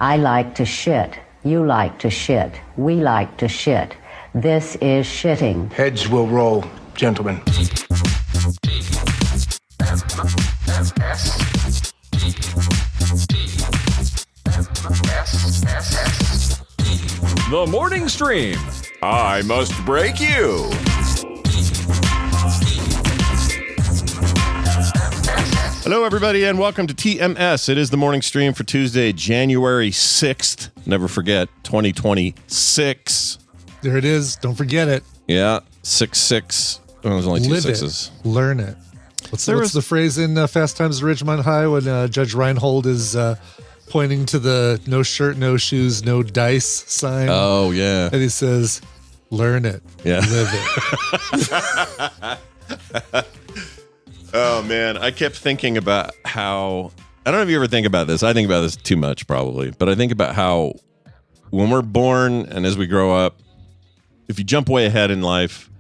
I like to shit. You like to shit. We like to shit. This is shitting. Heads will roll, gentlemen. The morning stream. I must break you. Hello, everybody, and welcome to TMS. It is the morning stream for Tuesday, January 6th. Never forget, 2026. There it is. Don't forget it. Yeah, 6-6. Oh, there's only two Live sixes. It. Learn it. What's the phrase in Fast Times at Ridgemont High when Judge Reinhold is pointing to the no shirt, no shoes, no dice sign? Oh, yeah. And he says, learn it. Yeah. Live it. Oh, man. I kept thinking about how... I don't know if you ever think about this. I think about this too much, probably. But I think about how when we're born and as we grow up, if you jump way ahead in life,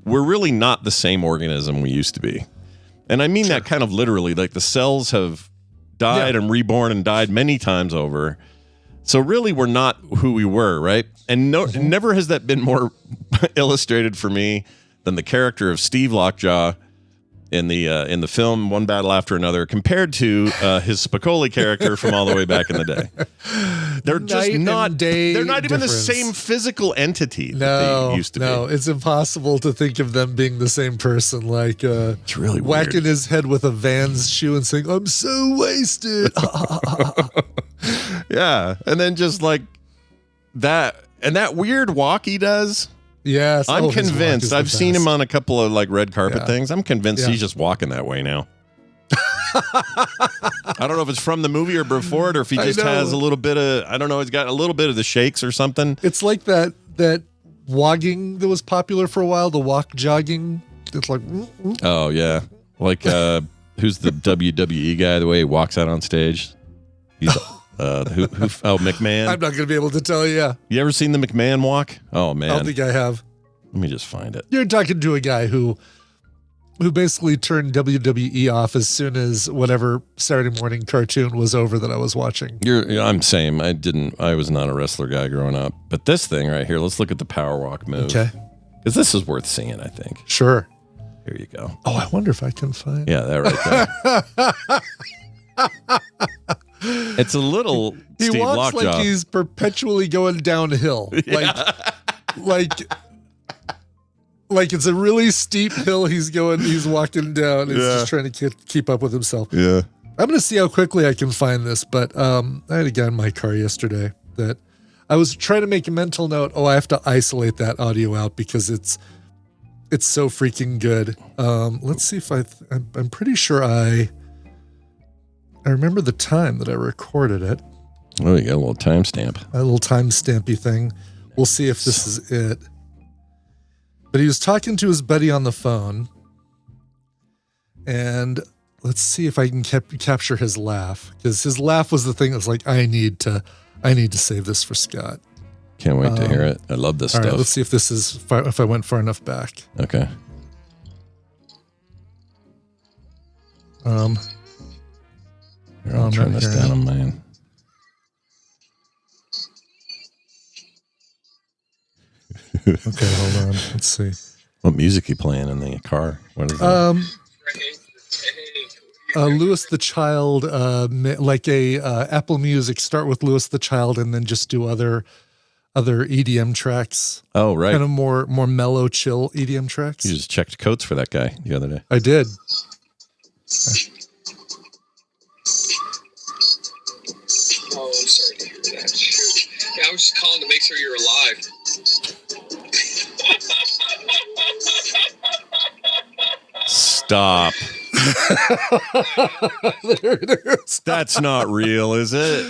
we're really not the same organism we used to be. And I mean that kind of literally. Like the cells have died and reborn and died many times over. So really, we're not who we were, right? And never has that been more illustrated for me than the character of Steve Lockjaw in the film One Battle After Another, compared to his Spicoli character from all the way back in the day. They're just not. They're not even the same physical entity that they used to be. No, it's impossible to think of them being the same person. Like it's really whacking weird. His head with a Vans shoe and saying, "I'm so wasted." Yeah, and then just like that, and that weird walk he does. Yes, I'm convinced. I've seen him on a couple of like red carpet things. I'm convinced he's just walking that way now. I don't know if it's from the movie or before it, or if he just has a little bit of, I don't know, he's got a little bit of the shakes or something. It's like that wogging that was popular for a while, the walk jogging. It's like, oh yeah, like who's the WWE guy? The way he walks out on stage. He's McMahon. I'm not going to be able to tell you. You ever seen the McMahon walk? Oh man, I don't think I have. Let me just find it. You're talking to a guy who basically turned WWE off as soon as whatever Saturday morning cartoon was over that I was watching. I'm same. I was not a wrestler guy growing up. But this thing right here, let's look at the power walk move. Okay. Because this is worth seeing, I think. Sure. Here you go. Oh, I wonder if I can find. Yeah, that right there. It's a little He Steve walks Lockjaw. like he's perpetually going downhill. Yeah. Like it's a really steep hill he's walking down. He's just trying to keep up with himself. Yeah. I'm going to see how quickly I can find this, but I had a guy in my car yesterday that I was trying to make a mental note. Oh, I have to isolate that audio out because it's so freaking good. Let's see if I'm pretty sure I remember the time that I recorded it. Oh, you got a little timestamp. A little timestampy thing. We'll see if this is it. But he was talking to his buddy on the phone, and let's see if I can capture his laugh, because his laugh was the thing that's like, I need to save this for Scott. Can't wait to hear it. I love this stuff. All right, let's see if this is if I went far enough back. Okay. Here, I'll turn this down on mine. Okay, hold on. Let's see. What music you playing in the car? What is that? Louis the Child, like a Apple Music. Start with Louis the Child, and then just do other EDM tracks. Oh, right. Kind of more mellow, chill EDM tracks. You just checked coats for that guy the other day. I did. Oh, I'm sorry to hear that. Shoot. Yeah, I was just calling to make sure you're alive. Stop. There it is. That's not real, is it?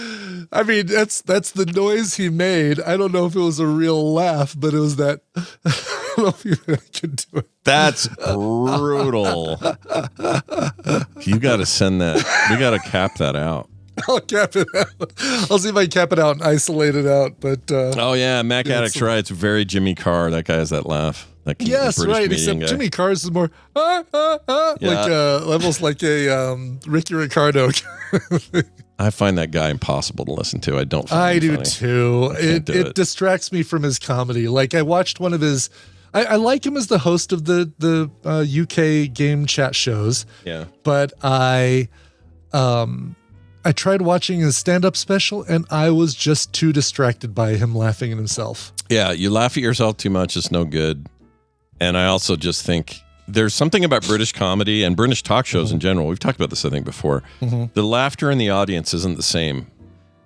I mean, that's the noise he made. I don't know if it was a real laugh, but it was that. I don't know if you can do it. That's brutal. You got to send that. We got to cap that out. I'll cap it out. I'll see if I can cap it out and isolate it out. But oh yeah, Mac Addict's right. It's very Jimmy Carr. That guy has that laugh. That yes, British right. comedian Except guy. Jimmy Carr's is more Yeah. like levels like a Ricky Ricardo. I find that guy impossible to listen to. I don't. I do funny. too. It distracts me from his comedy. Like I watched one of his. I like him as the host of the UK game chat shows. Yeah. But I tried watching his stand-up special, and I was just too distracted by him laughing at himself. Yeah, you laugh at yourself too much. It's no good. And I also just think there's something about British comedy and British talk shows in general. We've talked about this, I think, before. The laughter in the audience isn't the same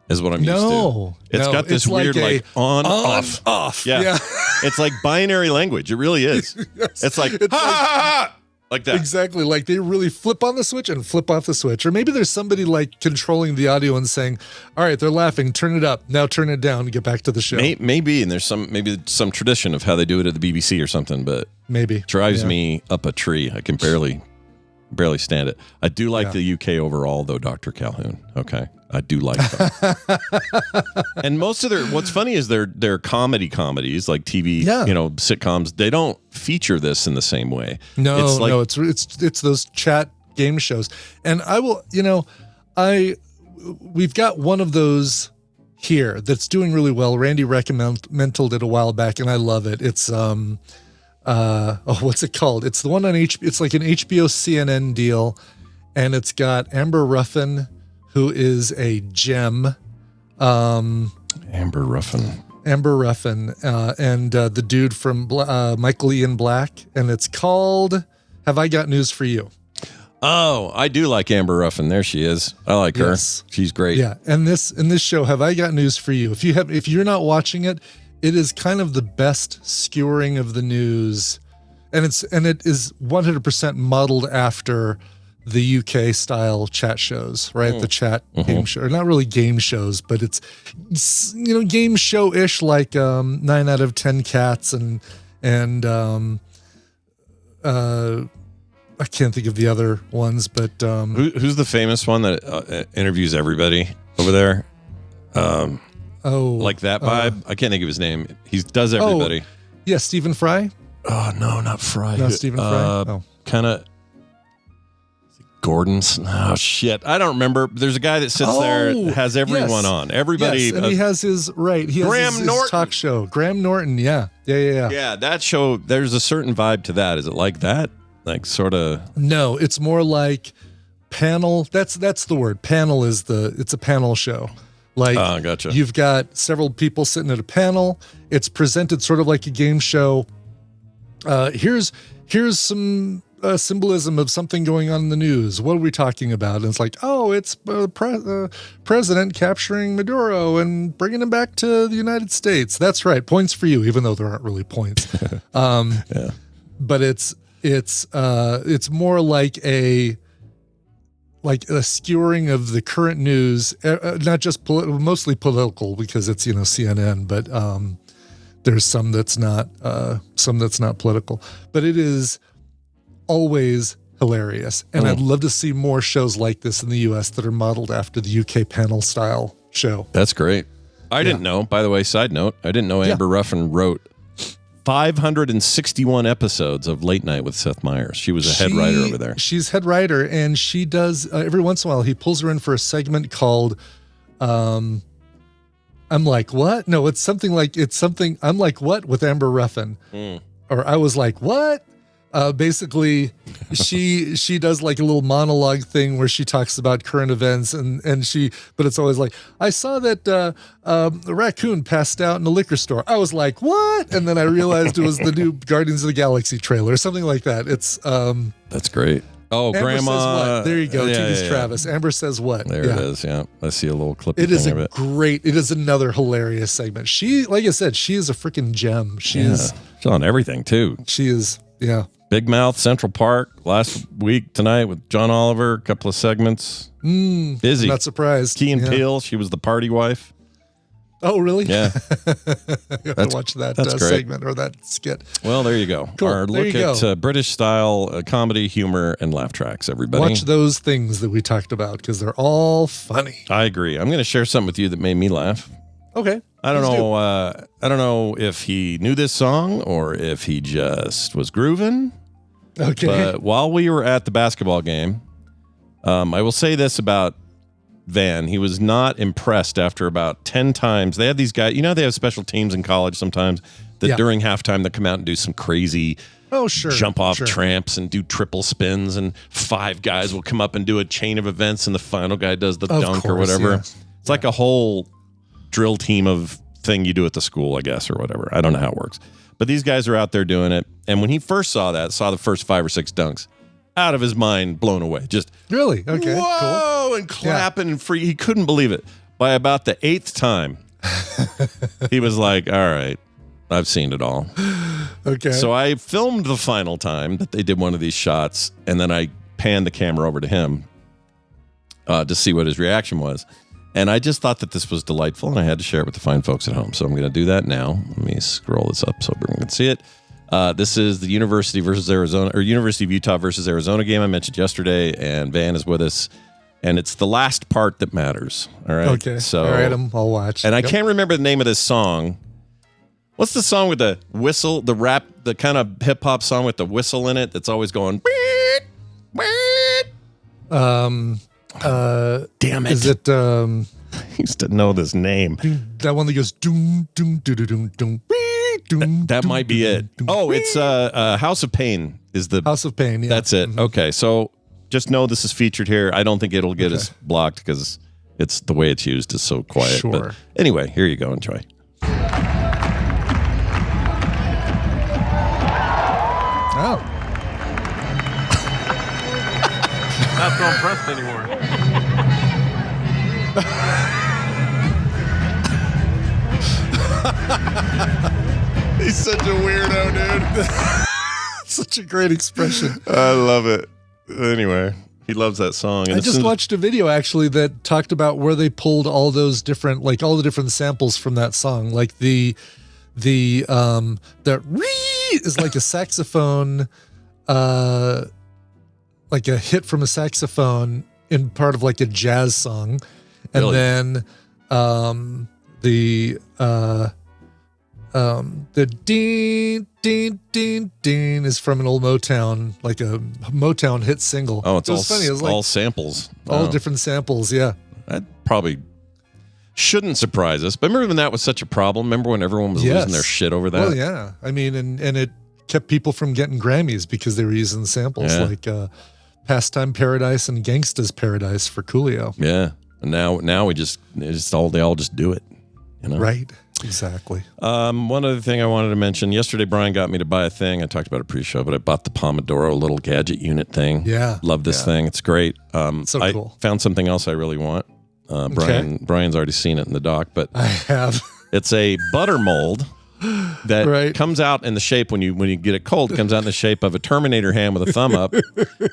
as what I'm used to. It's got this weird on, off. Yeah. It's like binary language. It really is. Yes. It's like, ha, ha, ha, like that. Exactly. Like they really flip on the switch and flip off the switch. Or maybe there's somebody like controlling the audio and saying, all right, they're laughing, turn it up. Now turn it down and get back to the show. Maybe, and there's some tradition of how they do it at the BBC or something, but maybe drives me up a tree. I can barely stand it. I do like the UK overall, though, Dr. Calhoun. Okay. I do like that. And most of what's funny is their comedies, like TV, sitcoms, they don't feature this in the same way. It's those chat game shows. And I will, we've got one of those here that's doing really well. Randy recommended it a while back, and I love it. It's what's it called? It's the one on it's like an HBO CNN deal, and it's got Amber Ruffin, who is a gem. Amber Ruffin, and the dude from Michael Ian Black, and it's called Have I Got News for You? Oh, I do like Amber Ruffin. There she is. I like her. She's great. Yeah, and in this show, Have I Got News for You? If you're not watching it, it is kind of the best skewering of the news, and it is 100% modeled after the UK style chat shows, right? The chat game show, or not really game shows, but it's game show ish, like 9 out of 10 Cats and I can't think of the other ones, but who's the famous one that interviews everybody over there? Like that vibe. I can't think of his name. He does everybody. Yeah, Stephen Fry. Oh no, not Fry. No, Stephen Fry. Kind of. Gordon's. Oh shit, I don't remember. There's a guy that sits there, has everyone on. Everybody, yes, and he has his Graham Norton talk show. Graham Norton, yeah. Yeah, that show. There's a certain vibe to that. Is it like that? Like sort of? No, it's more like panel. That's the word. Panel it's a panel show. Like, gotcha. You've got several people sitting at a panel. It's presented sort of like a game show. Here's some symbolism of something going on in the news. What are we talking about? And it's like, it's president capturing Maduro and bringing him back to the United States. That's right. Points for you, even though there aren't really points. But it's more like a skewering of the current news, not just mostly political, because it's CNN, but there's some that's not political. But it is always hilarious, and I'd love to see more shows like this in the U.S. that are modeled after the UK panel style show. That's great. I didn't know. By the way, side note, I didn't know Amber Ruffin wrote 561 episodes of Late Night with Seth Meyers. She was a head writer over there. She's head writer, and she does every once in a while he pulls her in for a segment called I'm Like What? No, it's something I'm Like What with Amber Ruffin. Or I Was Like What? Basically she does like a little monologue thing where she talks about current events, but it's always like, I saw that a raccoon passed out in a liquor store. I was like, what? And then I realized it was the new Guardians of the Galaxy trailer, something like that. It's that's great. Oh, Amber Grandma. Says What? There you go. Yeah, Travis. Amber Says What? There it is. Yeah. I see a little clip. It is it is another hilarious segment. She, like I said, she is a freaking gem. She's on everything too. She is. Yeah. Big Mouth, Central Park, last week tonight with John Oliver, a couple of segments. Busy. I'm not surprised. Key and Peele, she was the party wife. Oh, really? Yeah. You have to watch that segment or that skit. Well, there you go. Cool. Our look at British style comedy, humor, and laugh tracks, everybody. Watch those things that we talked about because they're all funny. I agree. I'm going to share something with you that made me laugh. Okay. I don't know. I don't know if he knew this song or if he just was grooving. Okay. But while we were at the basketball game, I will say this about Van. He was not impressed after about 10 times. They have these guys, they have special teams in college sometimes that during halftime they come out and do some crazy jump off tramps and do triple spins, and 5 guys will come up and do a chain of events, and the final guy does the dunk or whatever. Yeah. It's like a whole drill team of thing you do at the school, I guess, or whatever. I don't know how it works. But these guys are out there doing it. And when he first saw the first 5 or 6 dunks, out of his mind, blown away. Just really? Okay. Whoa! Cool. And clapping and free. He couldn't believe it. By about the 8th time, he was like, all right, I've seen it all. Okay. So I filmed the final time that they did one of these shots, and then I panned the camera over to him to see what his reaction was. And I just thought that this was delightful, and I had to share it with the fine folks at home. So I'm going to do that now. Let me scroll this up so everyone can see it. This is the University of Utah versus Arizona game I mentioned yesterday, and Van is with us. And it's the last part that matters. All right. Okay. So, all right, I'll watch. And I can't remember the name of this song. What's the song with the whistle, the rap, the kind of hip hop song with the whistle in it that's always going? Damn it. Is it I used to know this name. that one that goes doom doom doom doom doom doom? That might be it. Oh, it's House of Pain is the House of Pain. Yeah. That's it. Okay, so just know this is featured here. I don't think it'll get us blocked because it's the way it's used is so quiet. Sure. But anyway, here you go. Enjoy. Oh. Not so impressed anymore. He's such a weirdo, dude. Such a great expression. I love it. Anyway, he loves that song. And I just watched a video actually that talked about where they pulled all those different, like all the different samples from that song. Like the is like a saxophone, like a hit from a saxophone in part of like a jazz song. And Really? then the ding ding ding ding is from an old Motown, like a Motown hit single. Oh, it's it all, was funny. It was like all samples. all Oh, different samples. Yeah. that probably shouldn't surprise us. But remember when that was such a problem? Remember when everyone was losing their shit over that? Well, yeah. I mean, and it kept people from getting Grammys because they were using samples like Pastime Paradise and Gangsta's Paradise for Coolio. Yeah. And now we they all just do it. Right. Exactly. One other thing I wanted to mention. Yesterday, Brian got me to buy a thing. I talked about it pre-show, but I bought the Pomodoro little gadget unit thing. Yeah. Love this thing. It's great. So I cool. found something else I really want. Brian's already seen it in the doc, but I have. it's a butter mold that Right. comes out in the shape when you get it cold. It comes out in the shape of a Terminator hand with a thumb up,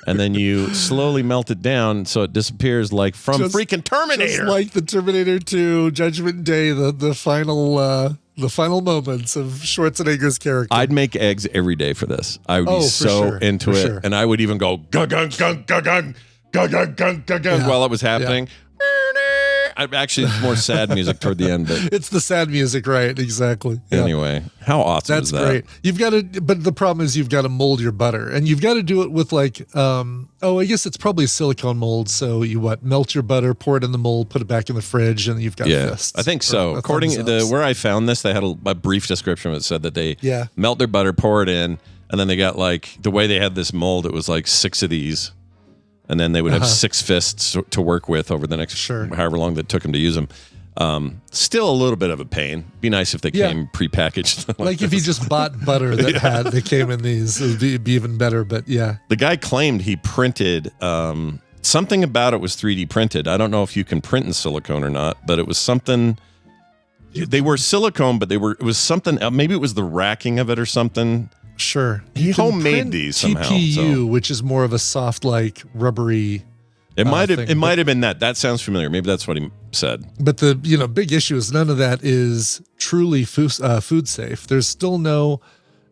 and then you slowly melt it down so it disappears like from freaking Terminator. Just like the Terminator 2 Judgment Day, the final moments of Schwarzenegger's character. I'd make eggs every day for this. I would be so into it, sure. and I would even go gung gung gung gung gung gung gung gung gung gung while it was happening. Actually, it's more sad music toward the end, but It's the sad music, right? Exactly. Yeah. anyway, how awesome That's is that? great. You've got to, but the problem is you've got to mold your butter, and you've got to do it with like, I guess it's probably a silicone mold. So you melt your butter, pour it in the mold, put it back in the fridge, and you've got fists. I think so. Or According thumbs to ups. where I found this, they had a brief description that said that they Yeah. melt their butter, pour it in, and then they got like the way they had this mold. It was like 6 of these. And then they would have 6 fists to work with over the next however long that took them to use them. Still a little bit of a pain. Be nice if they came prepackaged. like if you just bought butter that came in these, it would be even better. But yeah, The guy claimed he printed something about it was 3D printed. I don't know if you can print in silicone or not, but it was something. They were silicone, but it was something. Maybe it was the racking of it or something. sure. He You can homemade print these somehow. TPU, which is more of a soft, like rubbery. It might have. thing, It might have been that. That sounds familiar. Maybe that's what he said. But the big issue is none of that is truly food safe. There's still no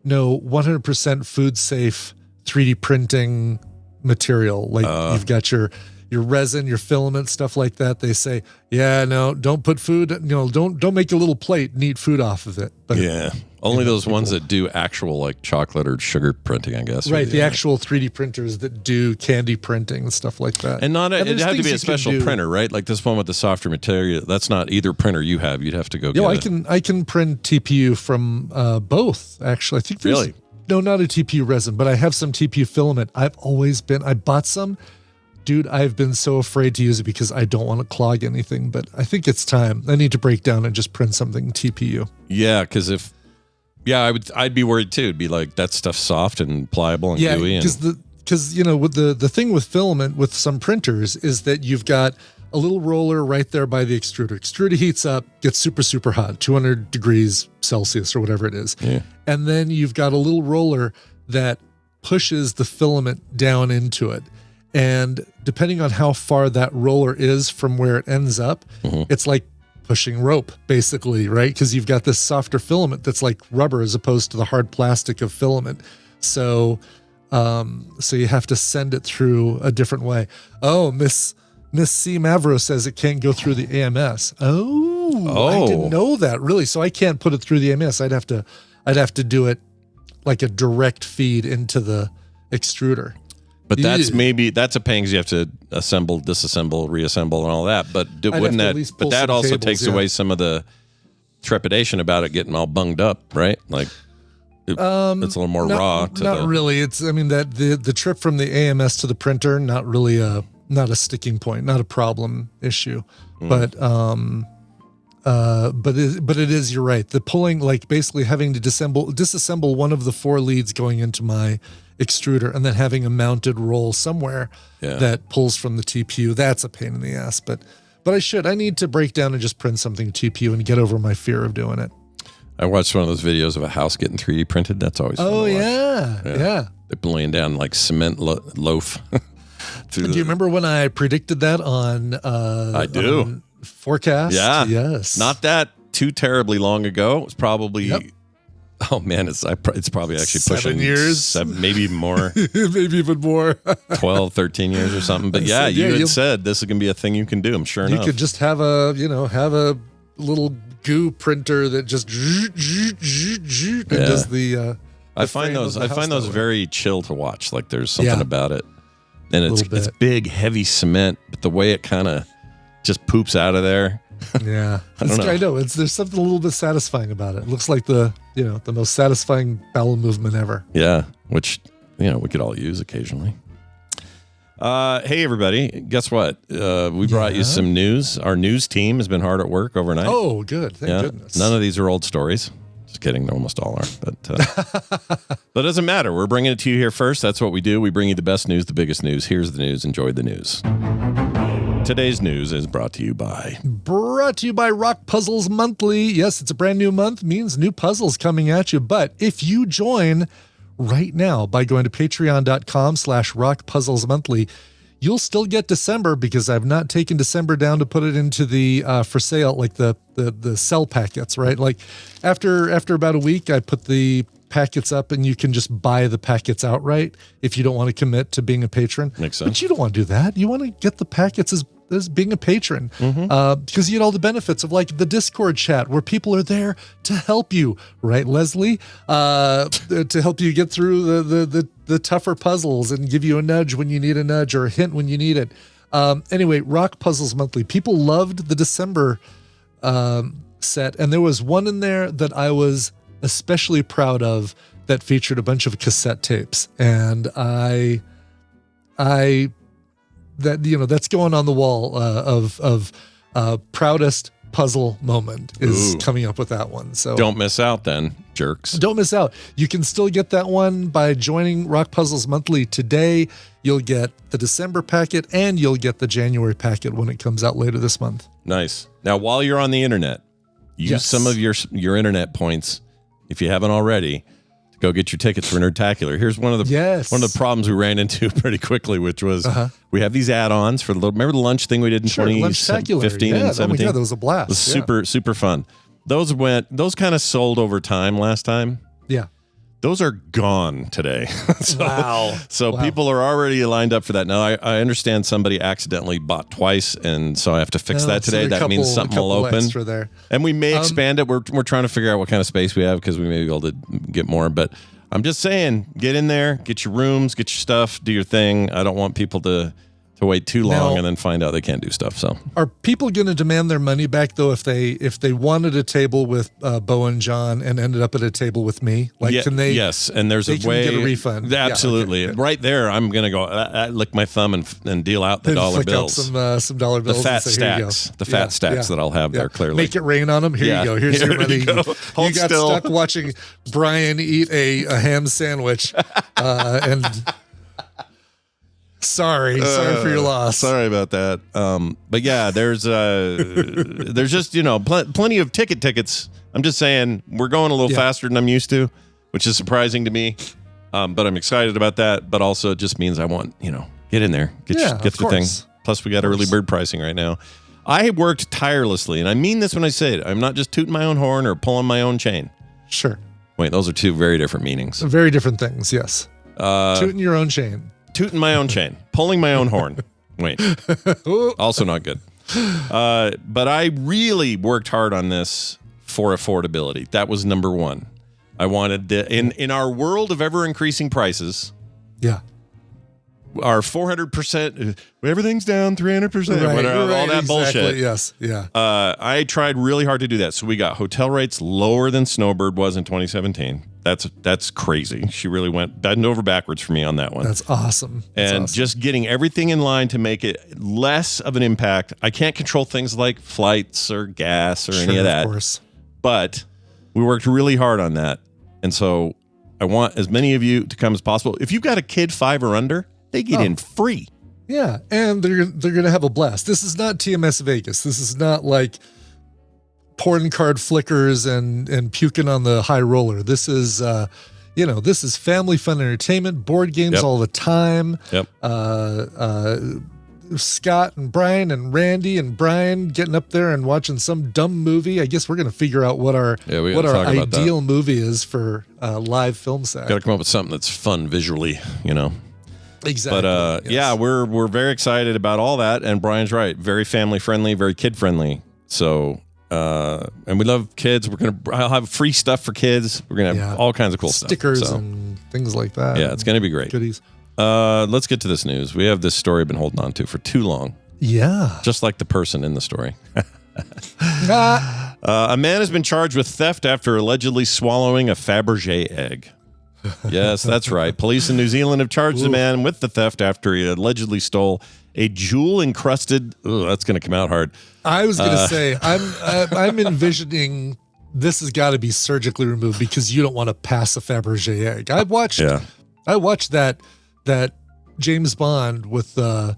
100% food safe 3D printing material. Like you've got your resin, your filament, stuff like that. They say, yeah, no, don't put food, don't make a little plate and eat food off of it. But yeah. Only those ones that do actual like chocolate or sugar printing, I guess. Right. The actual 3D printers that do candy printing and stuff like that. And it had to be a special printer, right? Like this one with the softer material. That's not either printer you have. You'd have to go get it. I can print TPU from both, actually. I think there's, really? No, not a TPU resin, but I have some TPU filament. I bought some. Dude, I've been so afraid to use it because I don't want to clog anything, but I think it's time. I need to break down and just print something TPU. Yeah, because I'd be worried too. It'd be like that stuff's soft and pliable and gooey. Yeah, because with the thing with filament with some printers is that you've got a little roller right there by the extruder. Extruder heats up, gets super, super hot, 200 degrees Celsius or whatever it is. Yeah. And then you've got a little roller that pushes the filament down into it. And depending on how far that roller is from where it ends up, it's like pushing rope, basically, right? Because you've got this softer filament that's like rubber as opposed to the hard plastic of filament. So you have to send it through a different way. Oh, Miss C. Mavro says it can't go through the AMS. Oh, I didn't know that, really. So I can't put it through the AMS. I'd have to do it like a direct feed into the extruder. But that's a pain because you have to assemble, disassemble, reassemble, and all that. But wouldn't that? But that also cables, takes away some of the trepidation about it getting all bunged up, right? Like it's a little more raw. Not really. The trip from the AMS to the printer, not really not a sticking point, not a problem issue. But it is. You're right. The pulling, like basically having to disassemble one of the 4 leads going into my extruder and then having a mounted roll somewhere that pulls from the TPU. That's a pain in the ass, but I need to break down and just print something TPU and get over my fear of doing it. I watched one of those videos of a house getting 3D printed. That's always fun to watch. Yeah. They're laying down like cement loaf. Do you remember when I predicted that on I do. On Forecast? Yeah. Yes. Not that too terribly long ago. It was probably oh man, it's probably actually 7 years, maybe even more, maybe even more, 12, 13 years or something. But you had said this is going to be a thing you can do. I'm sure enough. You could just have a little goo printer that just and does the. I find those very chill to watch. Like there's something about it, and it's big, heavy cement, but the way it kind of just poops out of there. Yeah, I know. There's something a little bit satisfying about it. It looks like the most satisfying bowel movement ever. Yeah, which we could all use occasionally. Hey everybody, guess what? We brought you some news. Our news team has been hard at work overnight. Oh, good. Thank goodness. None of these are old stories. Just kidding. They almost all are. But that doesn't matter. We're bringing it to you here first. That's what we do. We bring you the best news, the biggest news. Here's the news. Enjoy the news. Today's news is brought to you by Rock Puzzles Monthly. Yes, it's a brand new month, means new puzzles coming at you. But if you join right now by going to patreon.com/rockpuzzlesmonthly, you'll still get December because I've not taken December down to put it into the for sale, like the sell packets, right? Like after about a week, I put the packets up and you can just buy the packets outright if you don't want to commit to being a patron. Makes sense. But you don't want to do that. You want to get the packets as being a patron because you get all the benefits of like the Discord chat where people are there to help you, right, Leslie? To help you get through the tougher puzzles and give you a nudge when you need a nudge or a hint when you need it. Anyway, Rock Puzzles Monthly. People loved the December set, and there was one in there that I was especially proud of that featured a bunch of cassette tapes, and that's going on the wall of proudest puzzle moment is coming up with that one. So don't miss out then, jerks. Don't miss out. You can still get that one by joining Rock Puzzles Monthly today. You'll get the December packet and you'll get the January packet when it comes out later this month. Nice. Now, while you're on the internet, use some of your internet points, if you haven't already, to go get your tickets for Nerdtacular. Here's one of the problems we ran into pretty quickly, which was we have these add-ons for remember the lunch thing we did in 2015 and 17? Oh my God, that was a blast. It was super fun. Those kind of sold over time last time. Yeah. Those are gone today. Wow. So people are already lined up for that. Now, I understand somebody accidentally bought twice, and so I have to fix that today. That means something will open. Extra there. And we may expand it. We're trying to figure out what kind of space we have because we may be able to get more. But I'm just saying, get in there, get your rooms, get your stuff, do your thing. I don't want people to wait too long and then find out they can't do stuff. So are people going to demand their money back though if they wanted a table with Bo and John and ended up at a table with me? Like, can they? Yes, and there's a way. Get a refund. Absolutely, Yeah, okay, right there. I'm going to go lick my thumb and deal out the dollar bills. Some dollar bills. The fat stacks. The fat stacks that I'll have there. Clearly, make it rain on them. Here you go. Here's your money. You got stuck watching Brian eat a ham sandwich, and. Sorry for your loss. Sorry about that. But yeah, there's just plenty of tickets. I'm just saying we're going a little faster than I'm used to, which is surprising to me. But I'm excited about that. But also it just means I want get in there, get the thing. Plus we got early bird pricing right now. I worked tirelessly, and I mean this when I say it. I'm not just tooting my own horn or pulling my own chain. Sure. Wait, those are two very different meanings. Very different things. Yes. Tooting your own chain. Tooting my own chain, pulling my own horn. Wait, also not good. But I really worked hard on this for affordability. That was number one. I wanted in our world of ever increasing prices. Yeah. Our 400%, everything's down 300%, whatever, all that bullshit. Yes, yeah. I tried really hard to do that. So we got hotel rates lower than Snowbird was in 2017. That's crazy. She really went bend over backwards for me on that one. That's awesome. Just getting everything in line to make it less of an impact. I can't control things like flights or gas or any of that. Of course. But we worked really hard on that. And so I want as many of you to come as possible. If you've got a kid 5 or under, they get in free. Yeah, and they're going to have a blast. This is not TMS Vegas. This is not like porn card flickers and puking on the high roller. This is, this is family fun entertainment, board games all the time. Yep. Scott and Brian and Randy and Brian getting up there and watching some dumb movie. I guess we're going to figure out what our ideal movie is for live film set. Got to come up with something that's fun visually, Exactly. But we're very excited about all that. And Brian's right. Very family friendly, very kid friendly. So, and we love kids. I'll have free stuff for kids. We're going to have all kinds of cool stickers stuff. and things like that. Yeah, it's going to be great. Goodies. Let's get to this news. We have this story I've been holding on to for too long. Yeah. Just like the person in the story. A man has been charged with theft after allegedly swallowing a Feberge egg. Yes, that's right. Police in New Zealand have charged the man with the theft after he allegedly stole a jewel-encrusted. That's going to come out hard. I was going to say, I'm envisioning this has got to be surgically removed because you don't want to pass a Feberge egg. I watched that James Bond with the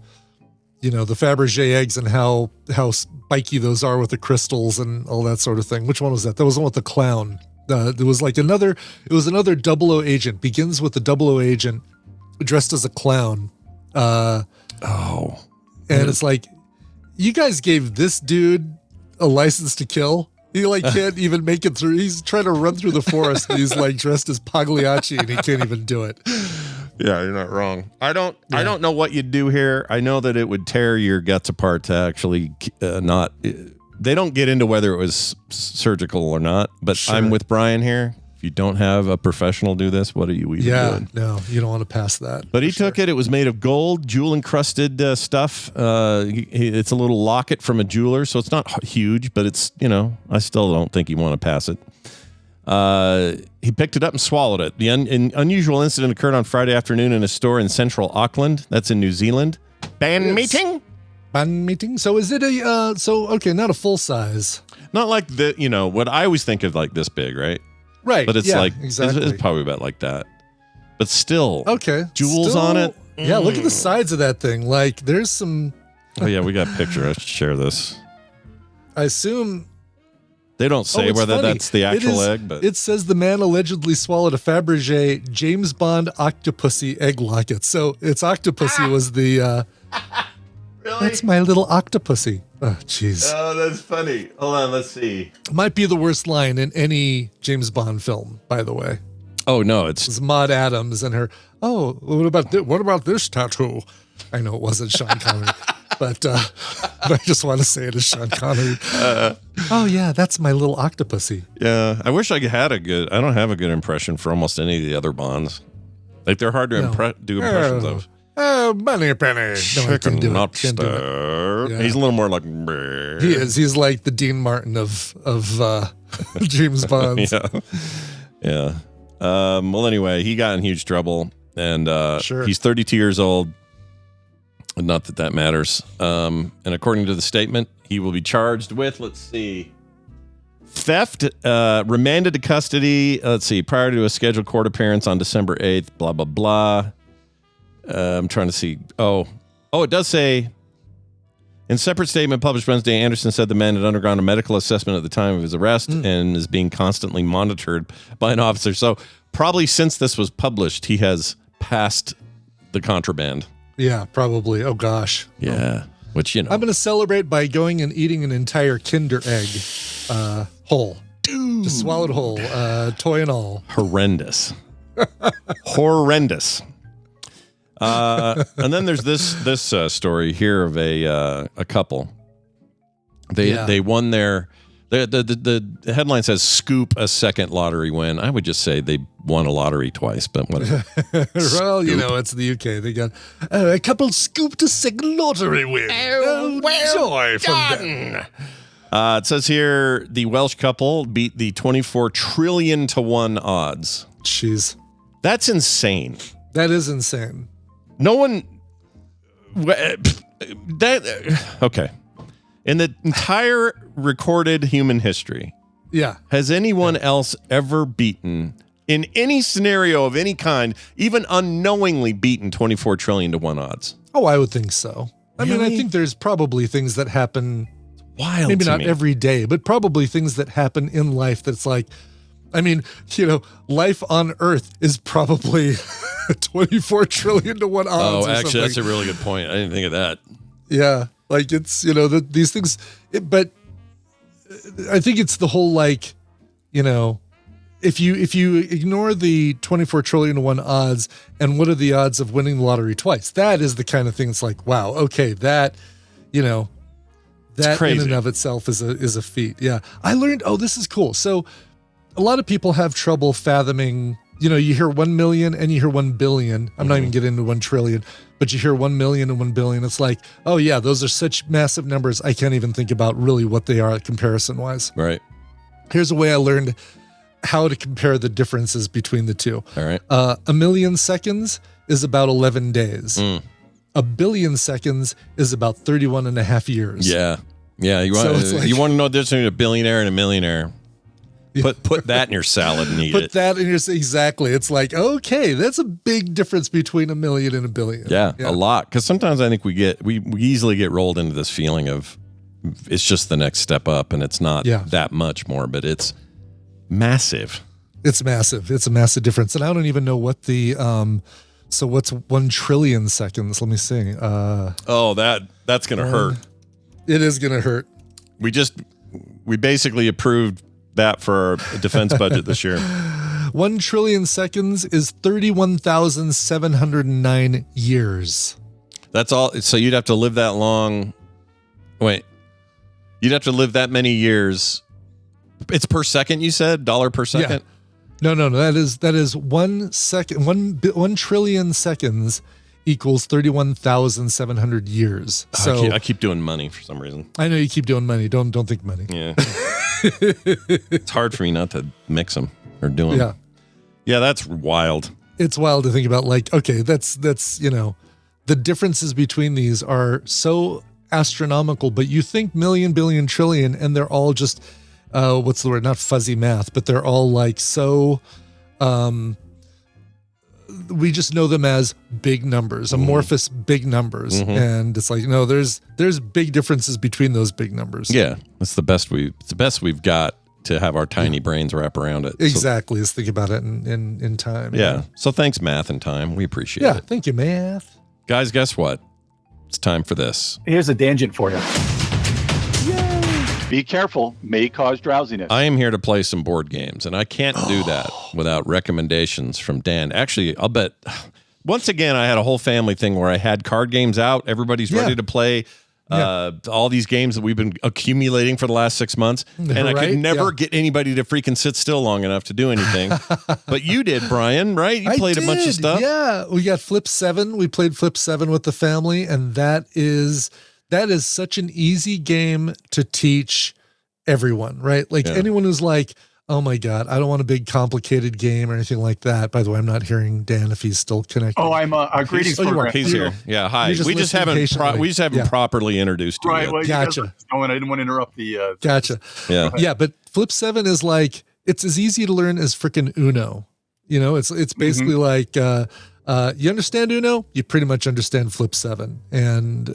Feberge eggs and how spiky those are with the crystals and all that sort of thing. Which one was that? That was the one with the clown. There was another 00 agent, begins with the 00 agent dressed as a clown. And it's like, you guys gave this dude a license to kill. He can't even make it through. He's trying to run through the forest. And he's dressed as Pagliacci and he can't even do it. Yeah, you're not wrong. I don't know what you'd do here. I know that it would tear your guts apart to actually not. They don't get into whether it was surgical or not, but sure. I'm with Brian here. If you don't have a professional do this, what are you even doing? No, you don't want to pass that. But he took it. It was made of gold, jewel-encrusted stuff. It's a little locket from a jeweler, so it's not huge, but it's, I still don't think you want to pass it. He picked it up and swallowed it. The unusual incident occurred on Friday afternoon in a store in central Auckland. That's in New Zealand. Ban meeting? So is it not a full size. Not like what I always think of like this big, right? Right. But it's exactly. It's probably about like that. But still. Okay. Jewels on it. Yeah, look at the sides of that thing. There's some. Oh yeah, we got a picture. I should share this. I assume. They don't say whether that's the actual egg, but it says the man allegedly swallowed a Feberge James Bond Octopussy egg locket. So it's Octopussy was the. Really? That's My Little Octopussy. Oh, jeez. Oh, that's funny. Hold on, let's see. Might be the worst line in any James Bond film, by the way. Oh no, it's Maude Adams and her. Oh, what about this tattoo? I know it wasn't Sean Connery, but I just want to say it as Sean Connery. Oh yeah, that's My Little Octopussy. Yeah, I wish I had a good. I don't have a good impression for almost any of the other Bonds. Like they're hard to do impressions of. Oh, Bunny Penny. No, I Chicken can't do it. not Can't do it. stir. Yeah. He's a little more like. He is. He's like the Dean Martin of James Bond. Yeah. Well, anyway, he got in huge trouble, and Sure. he's 32 years old. Not that that matters. And according to the statement, he will be charged with, let's see, theft, remanded to custody, prior to a scheduled court appearance on December 8th, blah, blah, blah. I'm trying to see. Oh, it does say, in a separate statement published Wednesday, Anderson said the man had undergone a medical assessment at the time of his arrest and is being constantly monitored by an officer. So probably since this was published, he has passed the contraband. Yeah, probably. Oh gosh. Yeah, which, you know. I'm going to celebrate by going and eating an entire Kinder Egg whole. Dude. Just swallowed whole, toy and all. Horrendous. Horrendous. And then there's this story here of a couple. They won their the headline says scoop a second lottery win. I would just say they won a lottery twice, but whatever. Well, you know, it's the UK. They got a couple scooped a second lottery win. Oh, joy from them. It says here the Welsh couple beat the 24 trillion to 1 odds. Jeez, That's insane. that is insane. No one okay. In the entire recorded human history, Yeah. has anyone else ever beaten in any scenario of any kind, even unknowingly beaten 24 trillion to 1 odds? Oh, I would think so. I mean, I Really? think there's probably things that happen, Wild. maybe to not me. every day, but probably things that happen in life that's like, I mean, you know, life on Earth is probably 24 trillion to 1 odds. Oh, or actually, that's a something. really good point. I didn't think of that. Yeah. Like it's, you know, these things, but I think it's the whole, like, you know, if you ignore the 24 trillion to 1 odds and what are the odds of winning the lottery twice, that is the kind of thing. It's like, wow, okay, that, you know, that in and of itself is a feat. Yeah. I learned, oh, this is cool. So a lot of people have trouble fathoming, you know, you hear 1 million and you hear 1 billion. I'm not even getting into 1 trillion, but you hear 1 million and 1 billion. It's like, oh yeah, those are such massive numbers. I can't even think about really what they are comparison wise. Right. Here's a way I learned how to compare the differences between the two. All right. A million seconds is about 11 days. A billion seconds is about 31 and a half years. Yeah. Yeah. You want, So it's like- you want to know the difference between a billionaire and a millionaire? Put that in your salad and eat Put it. that in your, exactly. It's like, okay, that's a big difference between a million and a billion. Yeah, a lot. Because sometimes I think we easily get rolled into this feeling of it's just the next step up, and it's not that much more, but it's massive. It's massive. It's a massive difference. And I don't even know what the, so what's 1 trillion seconds? Let me see. That's going to hurt. It is going to hurt. We basically approved that for our defense budget this year. 1 trillion seconds is 31,709 years. That's all. So you'd have to live that long. Wait, you'd have to live that many years. It's per second, you said? $1 per second? Yeah. No. That is 1 second. 1 trillion seconds equals 31,700 years. So I keep doing money for some reason. I know you keep doing money. Don't think money. Yeah. It's hard for me not to mix them or do them. Yeah. Yeah, that's wild. It's wild to think about, like, okay, that's, you know, the differences between these are so astronomical, but you think million, billion, trillion, and they're all just, what's the word? Not fuzzy math, but they're all like so, we just know them as big numbers, amorphous big numbers. And it's like, no, there's big differences between those big numbers. Yeah, it's the best we've got to have our tiny brains wrap around it. Exactly. Let's think about it in time. Yeah. So thanks, math and time. We appreciate Yeah. it. Thank you, math. Guys, guess what? It's time for this. Here's a tangent for you. Be careful, may cause drowsiness. I am here to play some board games, and I can't do that without recommendations from Dan. Actually, I'll bet, once again, I had a whole family thing where I had card games out. Everybody's ready to play all these games that we've been accumulating for the last 6 months, and I could never get anybody to freaking sit still long enough to do anything. But you did, Brian, right? You played a bunch of stuff. Yeah, we got Flip 7. We played Flip 7 with the family, and that is such an easy game to teach everyone, right? Like anyone who's like, oh my God, I don't want a big complicated game or anything like that. By the way, I'm not hearing Dan if he's still connected. Oh, I'm greetings. He's here. Yeah, hi. We just haven't properly introduced you yet. Well, gotcha. I didn't want to interrupt the. Gotcha. Yeah. Yeah, but Flip 7 is like, it's as easy to learn as freaking Uno. You know, it's basically like, you understand Uno? You pretty much understand Flip 7. And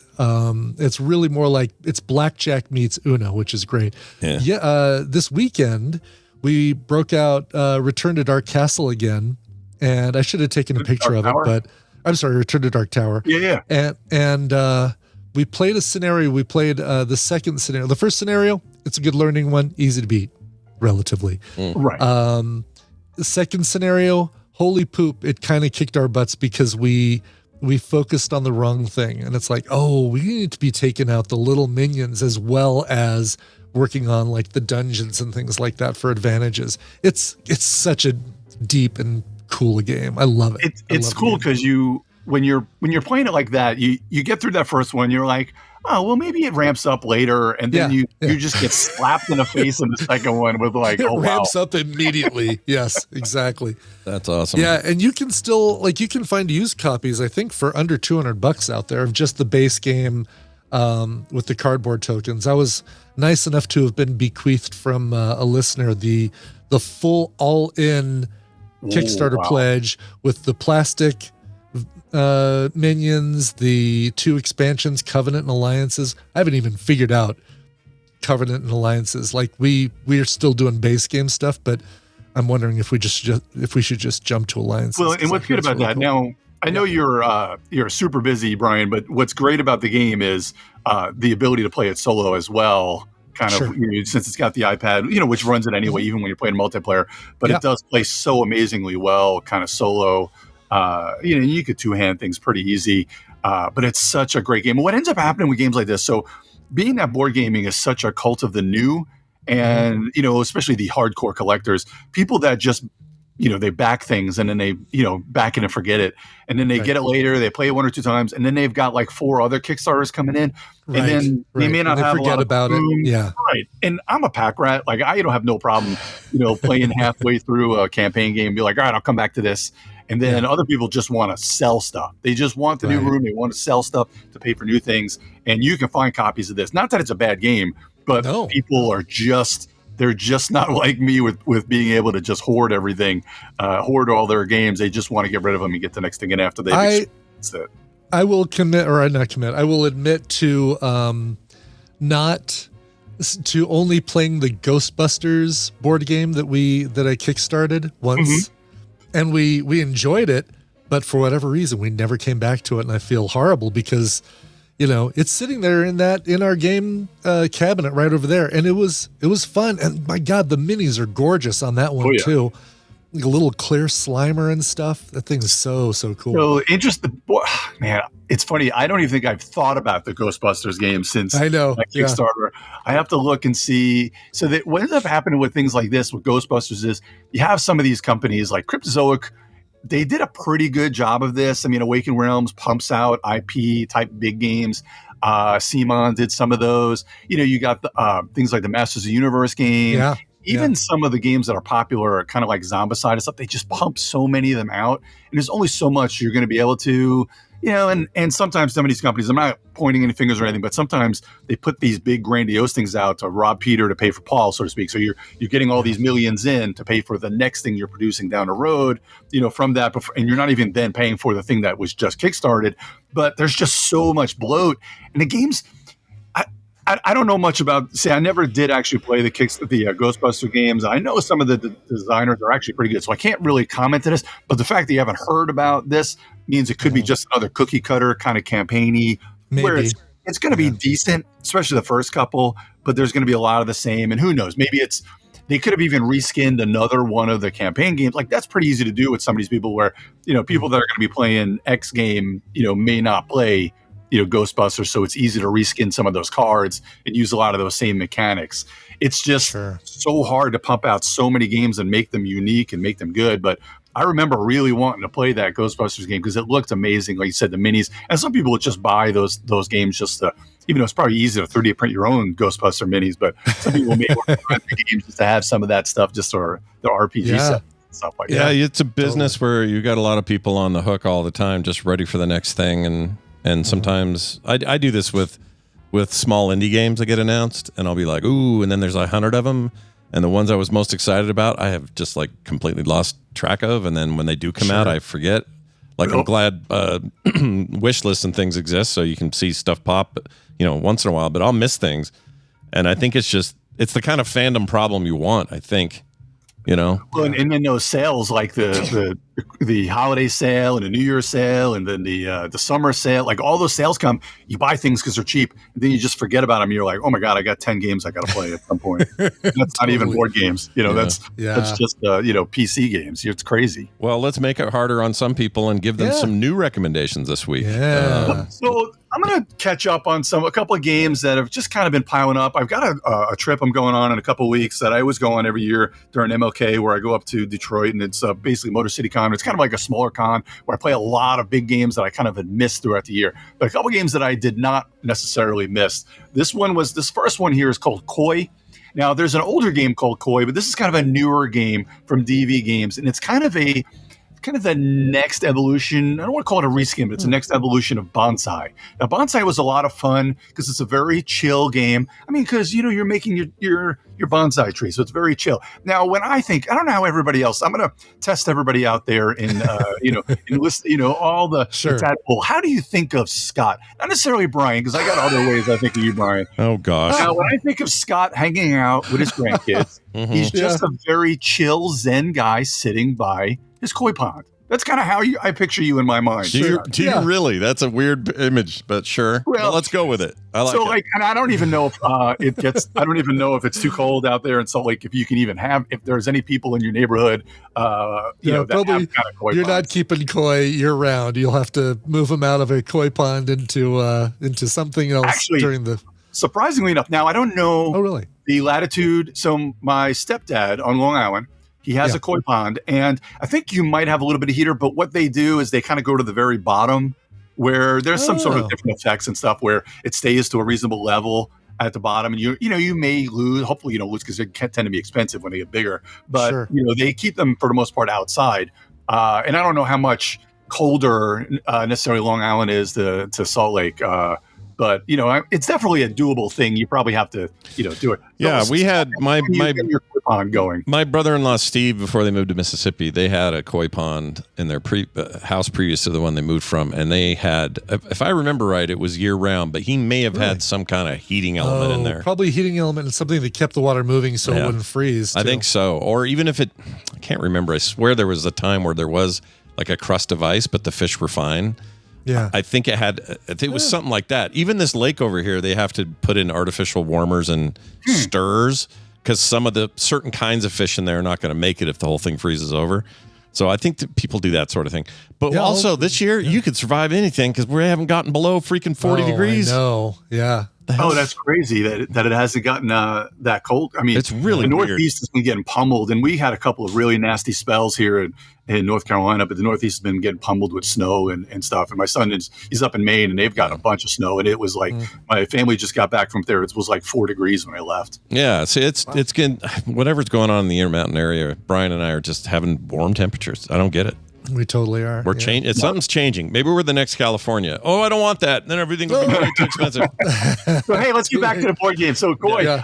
it's really more like, it's blackjack meets Uno, which is great. Yeah. This weekend, we broke out Return to Dark Castle again. And I should have taken a picture of it, but I'm sorry, Return to Dark Tower. Yeah. And we played a scenario. We played the second scenario. The first scenario, it's a good learning one, easy to beat, relatively. Right. The second scenario, holy poop, it kind of kicked our butts because we focused on the wrong thing. And it's like, oh, we need to be taking out the little minions as well as working on like the dungeons and things like that for advantages. It's such a deep and cool game. I love it. It's cool because when you're playing it like that, you get through that first one, you're like, oh, well, maybe it ramps up later, and then you just get slapped in the face in the second one with like, it ramps up immediately. Yes, exactly. That's awesome. Yeah, and you can still you can find used copies, I think, for under $200 out there of just the base game with the cardboard tokens. I was nice enough to have been bequeathed from a listener the full all-in Kickstarter pledge with the plastic minions, the 2 expansions, Covenant and Alliances. I haven't even figured out Covenant and Alliances. Like we are still doing base game stuff, but I'm wondering if we should just jump to Alliances. Well, and what's good about that now? I know you're super busy, Brian, but what's great about the game is the ability to play it solo as well. Kind of, since it's got the iPad, which runs it anyway, even when you're playing multiplayer. But it does play so amazingly well, kind of solo. You could two-hand things pretty easy, but it's such a great game. What ends up happening with games like this? So, being that board gaming is such a cult of the new, and especially the hardcore collectors, people that just they back things and then they back it and forget it, and then they get it later, they play it 1 or 2 times, and then they've got like 4 other Kickstarters coming in, and then they may not have forget about it. Yeah, right. And I'm a pack rat. Like I don't have no problem, playing halfway through a campaign game, and be like, all right, I'll come back to this. And then other people just want to sell stuff. They just want the new room. They want to sell stuff to pay for new things. And you can find copies of this. Not that it's a bad game, but people are they're just not like me with being able to just hoard everything, hoard all their games. They just want to get rid of them and get the next thing in after they've experienced it. I will I will admit to not to only playing the Ghostbusters board game that I kickstarted once. And we enjoyed it, but for whatever reason, we never came back to it. And I feel horrible because, it's sitting there in our game cabinet right over there. And it was fun. And my God, the minis are gorgeous on that one too. Like a little clear Slimer and stuff. That thing is so cool. So interesting, man. It's funny. I don't even think I've thought about the Ghostbusters game since I know Kickstarter. I have to look and see. So that what ends up happening with things like this with Ghostbusters is you have some of these companies like Cryptozoic. They did a pretty good job of this. I mean, Awakened Realms pumps out IP type big games. Simon did some of those. You got the things like the Masters of the Universe game. Yeah. Even some of the games that are popular are kind of like Zombicide and stuff. They just pump so many of them out, and there's only so much you're going to be able to, and sometimes some of these companies, I'm not pointing any fingers or anything, but sometimes they put these big grandiose things out to rob Peter to pay for Paul, so to speak. So you're getting all these millions in to pay for the next thing you're producing down the road, from that, and you're not even then paying for the thing that was just kickstarted. But there's just so much bloat, and the games. I don't know much about. I never did actually play the Ghostbuster games. I know some of the designers are actually pretty good, so I can't really comment on this. But the fact that you haven't heard about this means it could be just another cookie cutter kind of campaigny, where it's going to be decent, especially the first couple, but there's going to be a lot of the same. And who knows, maybe they could have even reskinned another one of the campaign games. Like that's pretty easy to do with some of these people where, people that are going to be playing X game, may not play, Ghostbusters. So it's easy to reskin some of those cards and use a lot of those same mechanics. It's just so hard to pump out so many games and make them unique and make them good. But I remember really wanting to play that Ghostbusters game because it looked amazing. Like you said, the minis, and some people would just buy those games just to, even though it's probably easy to 3D print your own Ghostbuster minis, but some people may want to buy the games just to have some of that stuff, just for the RPG set, stuff like that. Yeah, it's a business where you got a lot of people on the hook all the time, just ready for the next thing. And sometimes I do this with small indie games that get announced, and I'll be like, ooh, and then there's 100 of them. And the ones I was most excited about, I have just like completely lost track of. And then when they do come out, I forget. Like I'm glad wish lists and things exist so you can see stuff pop, once in a while, but I'll miss things. And I think it's the kind of fandom problem you want, I think. Well, and then those sales, like the holiday sale and the New Year's sale, and then the summer sale, like all those sales come, you buy things because they're cheap, and then you just forget about them. You're like, oh my god, I got 10 games I got to play at some point. That's not even board games, that's just PC games. It's crazy. Well, let's make it harder on some people and give them some new recommendations this week. So I'm going to catch up on a couple of games that have just kind of been piling up. I've got a trip I'm going on in a couple of weeks that I always go on every year during MLK, where I go up to Detroit, and it's basically Motor City Con. It's kind of like a smaller con where I play a lot of big games that I kind of had missed throughout the year. But a couple of games that I did not necessarily miss. This first one here is called Koi. Now, there's an older game called Koi, but this is kind of a newer game from DV Games, and it's kind of the next evolution. I don't want to call it a reskin, but it's the next evolution of Bonsai. Now, Bonsai was a lot of fun because it's a very chill game. I mean, because you're making your bonsai tree, so it's very chill. Now, when I don't know how everybody else. I'm going to test everybody out there in list, all the tadpole. How do you think of Scott? Not necessarily Brian, because I got other ways I think of you, Brian. Oh gosh. Now, when I think of Scott hanging out with his grandkids, he's just a very chill Zen guy sitting by his koi pond. That's kind of how I picture you in my mind. Do you really? That's a weird image, but sure. Well, let's go with it. I like it. And I don't even know if I don't even know if it's too cold out there in Salt Lake. If you can even if there's any people in your neighborhood, that probably have kind of koi you're ponds. not keeping koi year round. You'll have to move them out of a koi pond into something else. Actually, surprisingly enough, now I don't know. Oh, really? The latitude. So my stepdad on Long Island, he has a koi pond, and I think you might have a little bit of heater, but what they do is they kind of go to the very bottom where there's some sort of different effects and stuff where it stays to a reasonable level at the bottom. And you may lose, hopefully you don't lose because they tend to be expensive when they get bigger, but they keep them for the most part outside. And I don't know how much colder necessarily Long Island is to Salt Lake. But it's definitely a doable thing. You probably have to, do it. Yeah, we had my pond going. My brother-in-law Steve, before they moved to Mississippi, they had a koi pond in their house previous to the one they moved from, and they had, if I remember right, it was year-round, but he may have had some kind of heating element in there. Probably heating element and something that kept the water moving so it wouldn't freeze. I think so, or even if I can't remember. I swear there was a time where there was like a crust of ice, but the fish were fine. Yeah, I think it was something like that. Even this lake over here, they have to put in artificial warmers and stirs because some of the certain kinds of fish in there are not going to make it if the whole thing freezes over. So I think that people do that sort of thing. But also this year, you could survive anything because we haven't gotten below freaking 40 degrees. No, yeah. Oh, that's crazy that it hasn't gotten that cold. I mean, it's really the Northeast has been getting pummeled, and we had a couple of really nasty spells here in North Carolina, but the Northeast has been getting pummeled with snow and stuff. And my son he's up in Maine, and they've got a bunch of snow, and it was like my family just got back from there. It was like 4 degrees when I left. Yeah, see, it's getting whatever's going on in the Intermountain area. Brian and I are just having warm temperatures. I don't get it. We totally are. We're changing. Something's changing. Maybe we're the next California. Oh, I don't want that. Then everything will be way too expensive. So, hey, let's get back to the board game. So, Koi,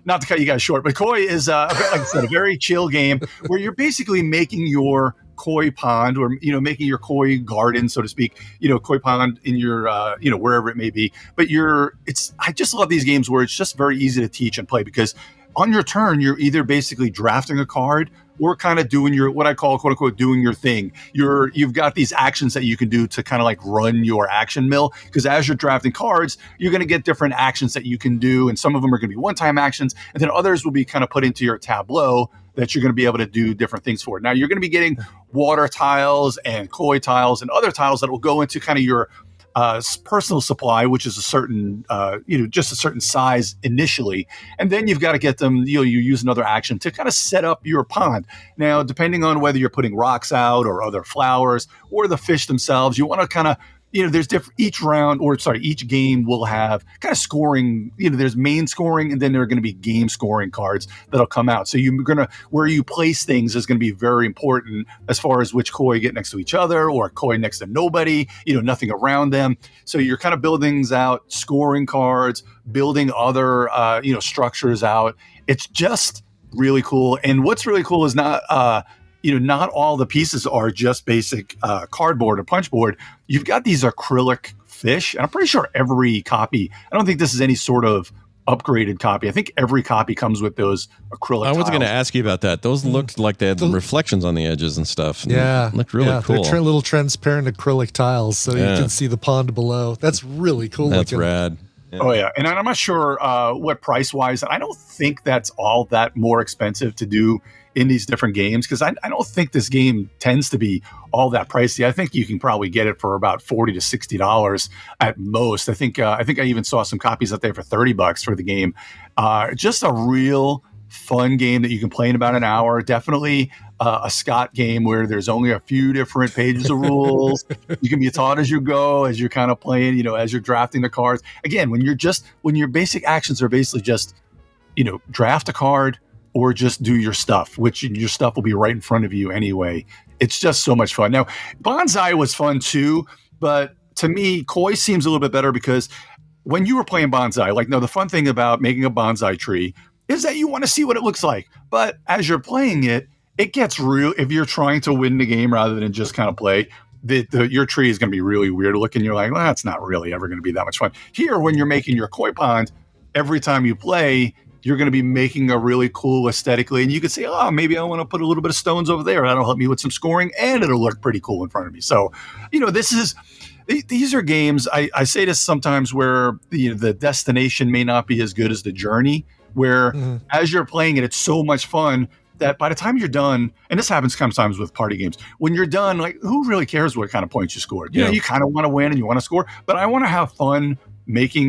not to cut you guys short, but Koi is, like I said, a very chill game where you're basically making your koi pond or, making your koi garden, so to speak, koi pond in your, wherever it may be. But I just love these games where it's just very easy to teach and play because on your turn, you're either basically drafting a card or kind of doing your, what I call, quote unquote, doing your thing. You've got these actions that you can do to kind of like run your action mill, because as you're drafting cards, you're going to get different actions that you can do. And some of them are going to be one-time actions, and then others will be kind of put into your tableau that you're going to be able to do different things for. Now, you're going to be getting water tiles and koi tiles and other tiles that will go into kind of your personal supply, which is a certain, just a certain size initially. And then you've got to get them, you use another action to kind of set up your pond. Now, depending on whether you're putting rocks out or other flowers or the fish themselves, you want to kind of, there's different, each game will have kind of scoring, there's main scoring, and then there are going to be game scoring cards that'll come out. So where you place things is going to be very important as far as which koi get next to each other or koi next to nobody, nothing around them. So you're kind of building things out, scoring cards, building other, structures out. It's just really cool. And what's really cool is not all the pieces are just basic cardboard or punchboard. You've got these acrylic fish, and I'm pretty sure every copy, I don't think this is any sort of upgraded copy. I think every copy comes with those acrylic I was going to ask you about that. Those looked like they had reflections on the edges and stuff. And looked really cool. They're little transparent acrylic tiles, so you can see the pond below. That's really cool. That's rad. Yeah. Oh, yeah. And I'm not sure what price-wise. I don't think that's all that more expensive to do in these different games, because I don't think this game tends to be all that pricey. I think you can probably get it for about $40 to $60 at most. I think I even saw some copies out there for $30 for the game. Just a real fun game that you can play in about an hour. Definitely a Scott game where there's only a few different pages of rules. You can be taught as you go, as you're kind of playing, as you're drafting the cards. Again, when your basic actions are basically just, draft a card or just do your stuff, which your stuff will be right in front of you anyway. It's just so much fun. Now, Bonsai was fun too, but to me, Koi seems a little bit better because when you were playing Bonsai, the fun thing about making a bonsai tree is that you want to see what it looks like. But as you're playing it, it gets real. If you're trying to win the game rather than just kind of play, your tree is going to be really weird looking. You're like, well, that's not really ever going to be that much fun. Here, when you're making your koi pond, every time you play, you're going to be making a really cool aesthetically. And you can say, oh, maybe I want to put a little bit of stones over there. That'll help me with some scoring, and it'll look pretty cool in front of me. So, these are games. I say this sometimes where the destination may not be as good as the journey, where as you're playing it, it's so much fun that by the time you're done, and this happens sometimes with party games, when you're done, who really cares what kind of points you scored? You kind of want to win and you want to score, but I want to have fun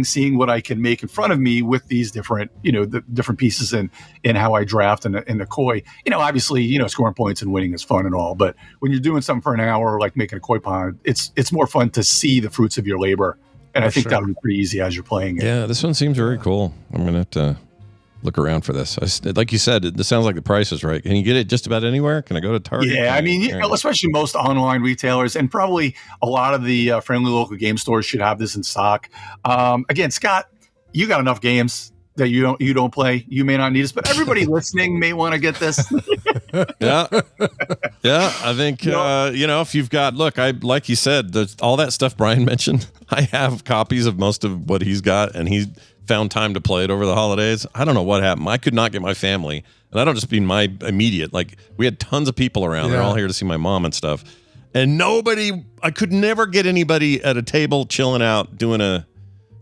seeing what I can make in front of me with these different, the different pieces and how I draft in the koi. Obviously, scoring points and winning is fun and all, but when you're doing something for an hour, like making a koi pond, it's more fun to see the fruits of your labor. And I think that'll be pretty easy as you're playing it. Yeah, this one seems very cool. I'm going to have to look around for this. Like you said, this sounds like the price is right. Can you get it just about anywhere? Can I go to Target? Yeah, I mean, especially most online retailers, and probably a lot of the friendly local game stores should have this in stock. Again, Scott, you got enough games that you don't play. You may not need this, but everybody listening may want to get this. Yeah. I think if you've got, like you said, all that stuff Brian mentioned, I have copies of most of what he's got, and he found time to play it over the holidays. I don't know what happened. I could not get my family, and I don't just mean my immediate. We had tons of people around. They're all here to see my mom and stuff, and I could never get anybody at a table chilling out doing a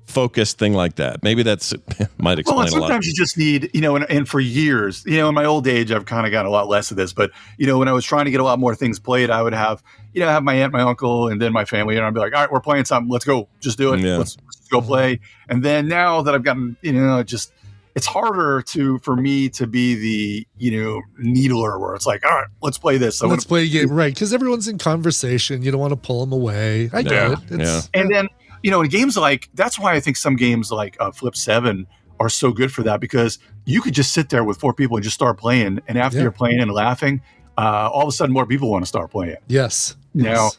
focused thing like that. Maybe that's might explain a lot. Sometimes you just need, and for years, in my old age, I've kind of got a lot less of this, but when I was trying to get a lot more things played, I would have my aunt, my uncle, and then my family, and I'd be like, all right, we're playing something. Let's go. Just do it. Let's go play. And then now that I've gotten, it's harder for me to be the, needler where it's like, all right, let's play this. So let's play a game. Right. Because everyone's in conversation. You don't want to pull them away. I get it. And then, in games that's why I think some games like Flip 7 are so good for that, because you could just sit there with 4 people and just start playing. And after you're playing and laughing, all of a sudden more people want to start playing. Yes. Now,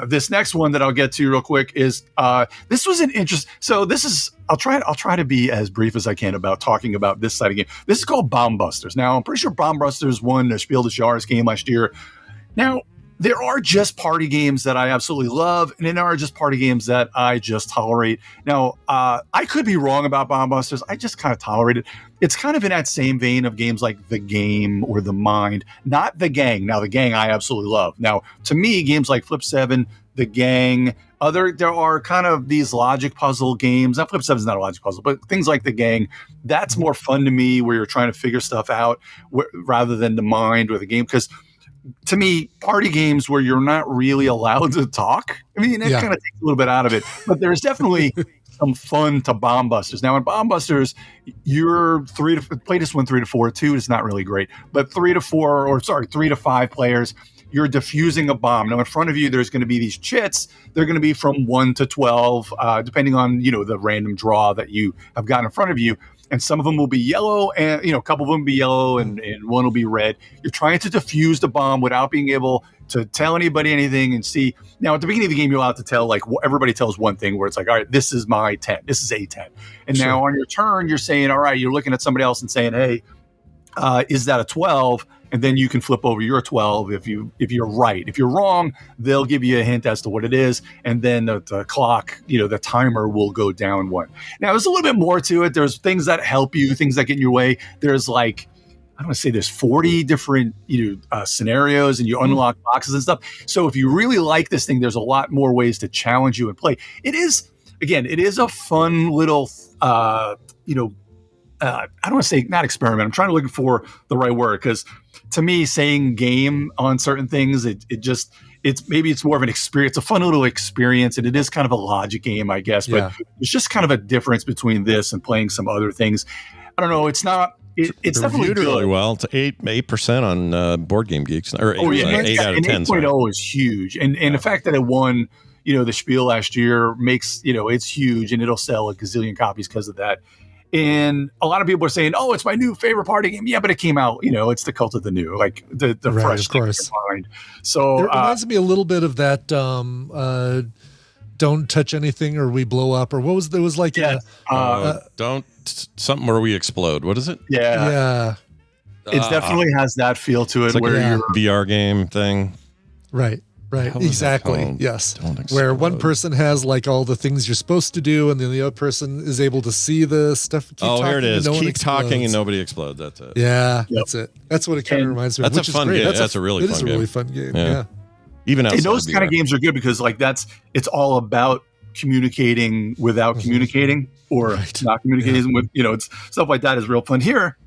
this next one that I'll get to real quick is this was an interest. So this is, I'll try to be as brief as I can about talking about this side of the game. This is called Bomb Busters. Now, I'm pretty sure Bomb Busters won the Spiel des Jahres game last year. Now, there are just party games that I absolutely love, and there are just party games that I just tolerate. Now, I could be wrong about Bomb Busters. I just kind of tolerate it. It's kind of in that same vein of games like The Game or The Mind, not The Gang. Now, The Gang I absolutely love. Now, to me, games like Flip 7, The Gang, there are kind of these logic puzzle games. Flip 7 is not a logic puzzle, but things like The Gang, that's more fun to me, where you're trying to figure stuff out rather than The Mind or The Game, because to me, party games where you're not really allowed to talk, I mean, it kind of takes a little bit out of it. But there's definitely some fun to Bomb Busters. Now, in Bomb Busters, you're play this one 3 to 4. 2 is not really great, but 3 to 5 players. You're defusing a bomb. Now, in front of you, there's going to be these chits. They're going to be from 1 to 12, depending on the random draw that you have got in front of you. And some of them will be yellow, and a couple of them will be yellow, and one will be red. You're trying to defuse the bomb without being able to tell anybody anything and see. Now, at the beginning of the game, you're allowed to tell, like, everybody tells one thing where it's like, all right, this is my 10. This is a 10. And now on your turn, you're saying, all right, you're looking at somebody else and saying, hey, is that a 12? And then you can flip over your 12 if you're right. If you're wrong, they'll give you a hint as to what it is, and then the clock, the timer will go down 1. Now, there's a little bit more to it. There's things that help you, things that get in your way. There's like, I don't want to say there's 40 different scenarios, and you unlock boxes and stuff. So if you really like this thing, there's a lot more ways to challenge you and play. It is a fun little I don't want to say not experiment. I'm trying to look for the right word, because to me, saying game on certain things, it's more of an experience, a fun little experience, and it is kind of a logic game, I guess. But there's just kind of a difference between this and playing some other things. I don't know. It's not. It's definitely good. Really well. It's 8% on Board Game Geeks, or 8 out of 10. 8.0 is huge, and the fact that it won, the Spiel last year makes it's huge, and it'll sell a gazillion copies because of that. And a lot of people are saying, "Oh, it's my new favorite party game." Yeah, but it came out. It's the cult of the new, like the right, fresh of course. Mind. So it reminds me a little bit of that. Don't touch anything, or we blow up, or what was there was like? Don't something where we explode. What is it? Yeah. It definitely has that feel to it. It's like where a VR game thing. Right. Exactly. Yes. Where one person has like all the things you're supposed to do, and then the other person is able to see the stuff. Here it is. Keep talking and nobody explodes. That's it. Yeah. Yep. That's it. That's what it kind of reminds me of. That's a fun game. That's a really fun game. Yeah. Even outside those kind of games are good because it's all about communicating without communicating, or not communicating with, it's stuff like that is real fun. Here,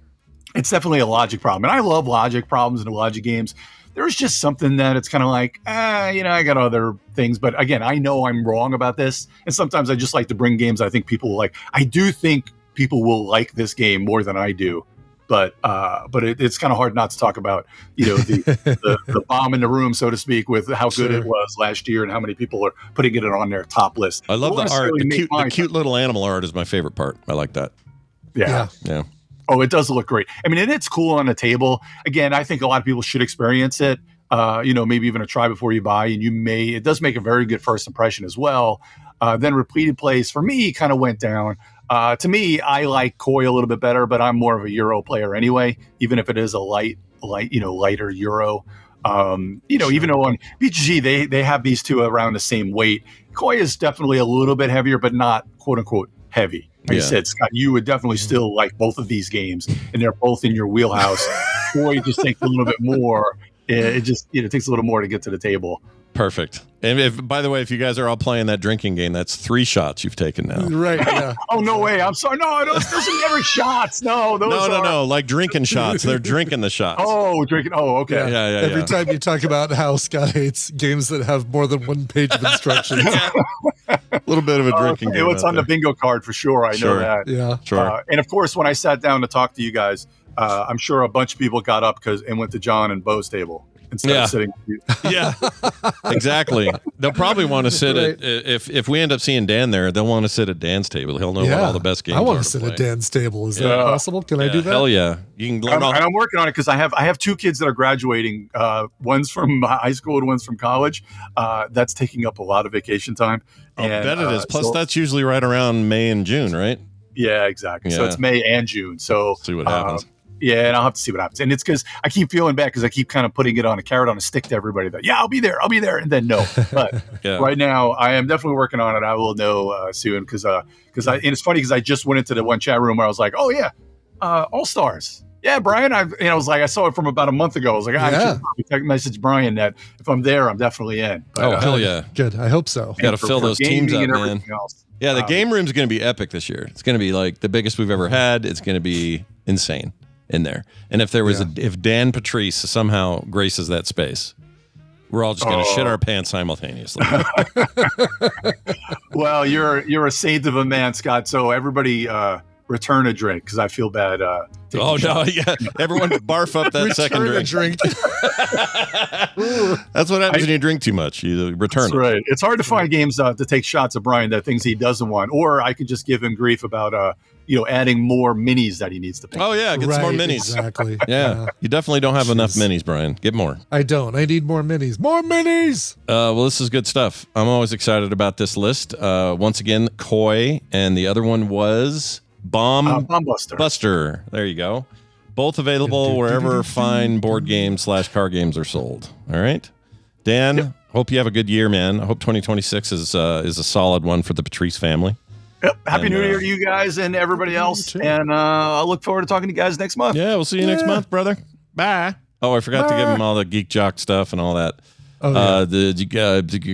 it's definitely a logic problem. And I love logic problems and logic games. There's just something that it's kind of like, I got other things. But again, I know I'm wrong about this. And sometimes I just like to bring games I think people will like. I do think people will like this game more than I do. But it's kind of hard not to talk about, the bomb in the room, so to speak, with how good it was last year and how many people are putting it on their top list. I love the art. The cute little animal art is my favorite part. I like that. Yeah. Oh, it does look great. I mean, and it's cool on the table. Again, I think a lot of people should experience it. Maybe even a try before you buy, and it does make a very good first impression as well. Then repeated plays for me kind of went down. To me, I like Koi a little bit better, but I'm more of a Euro player anyway, even if it is a lighter Euro. Even though on BGG, they have these two around the same weight. Koi is definitely a little bit heavier, but not quote unquote heavy. Like you said, Scott, you would definitely still like both of these games, and they're both in your wheelhouse. Koi just takes a little bit more. It takes a little more to get to the table. Perfect. And by the way, if you guys are all playing that drinking game, that's 3 shots you've taken now. Right. Yeah. Oh, no way. I'm sorry. No, those are never shots. No. No. Like drinking shots. They're drinking the shots. Oh, drinking. Oh, okay. Yeah. Every time you talk about how Scott hates games that have more than one page of instructions. A little bit of a drinking game. It's on the bingo card for sure. I know that. Yeah. Sure. And of course, when I sat down to talk to you guys, I'm sure a bunch of people got up and went to John and Bo's table. Instead of sitting with you. Yeah, exactly. They'll probably want to sit at, if we end up seeing Dan there, they'll want to sit at Dan's table. He'll know what all the best games are. I want to sit at Dan's table. Is that possible? Can I do that? Hell yeah. You can learn all. And I'm working on it because I have 2 kids that are graduating. One's from high school and one's from college. That's taking up a lot of vacation time. I bet it is. Plus, that's usually right around May and June, right? Yeah, exactly. Yeah. So it's May and June. So see what happens. Yeah, and I'll have to see what happens. And it's because I keep feeling bad because I keep kind of putting it on a carrot on a stick to everybody that, I'll be there, and then no. But right now, I am definitely working on it. I will know soon because and it's funny because I just went into the one chat room where I was like, oh yeah, All Stars. Yeah, Brian. I was like, I saw it from about a month ago. I was like, I should probably message Brian that if I'm there, I'm definitely in. But, hell yeah, good. I hope so. Got to fill those teams up, man. Else. Yeah, the game room is going to be epic this year. It's going to be like the biggest we've ever had. It's going to be insane in there. And if there was if Dan Patrice somehow graces that space, we're all just going to shit our pants simultaneously. Well, you're a saint of a man, Scott. So everybody return a drink because I feel bad. Everyone barf up that second drink. That's what happens when you drink too much. You return That's it. Right. It's hard to find games to take shots of Brian that things he doesn't want, or I could just give him grief about adding more minis that he needs to pick. Oh yeah, get some more minis. Exactly. Yeah, you definitely don't have enough minis, Brian. Get more. I don't. I need more minis. More minis. Well, this is good stuff. I'm always excited about this list. Once again, Koi, and the other one was Bomb Buster. There you go. Both available wherever fine board games / card games are sold. All right, Dan. Hope you have a good year, man. I hope 2026 is a solid one for the Patrice family. Yep. Happy New Year to you guys and everybody else. And I'll look forward to talking to you guys next month. Yeah, we'll see you next month, brother. Bye. Oh, I forgot to give him all the Geek Jock stuff and all that.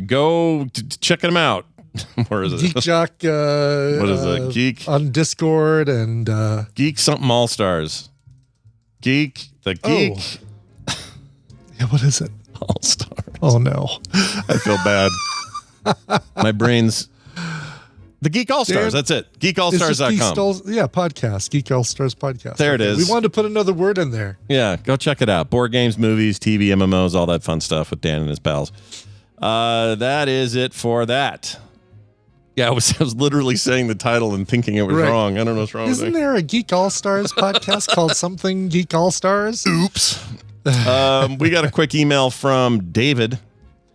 Go check them out. Where is it? Geek Jock. What is it? Geek on Discord and Geek something All Stars. Geek. Yeah, what is it? All Stars. Oh no, I feel bad. My brain's. The Geek Allstars, that's it. GeekAllstars.com. Podcast. Geek Allstars Podcast. There it is. We wanted to put another word in there. Yeah, go check it out. Board games, movies, TV, MMOs, all that fun stuff with Dan and his pals. That is it for that. Yeah, I was literally saying the title and thinking it was wrong. I don't know what's wrong with it. Isn't there a Geek Allstars podcast called something Geek Allstars? Oops. We got a quick email from David.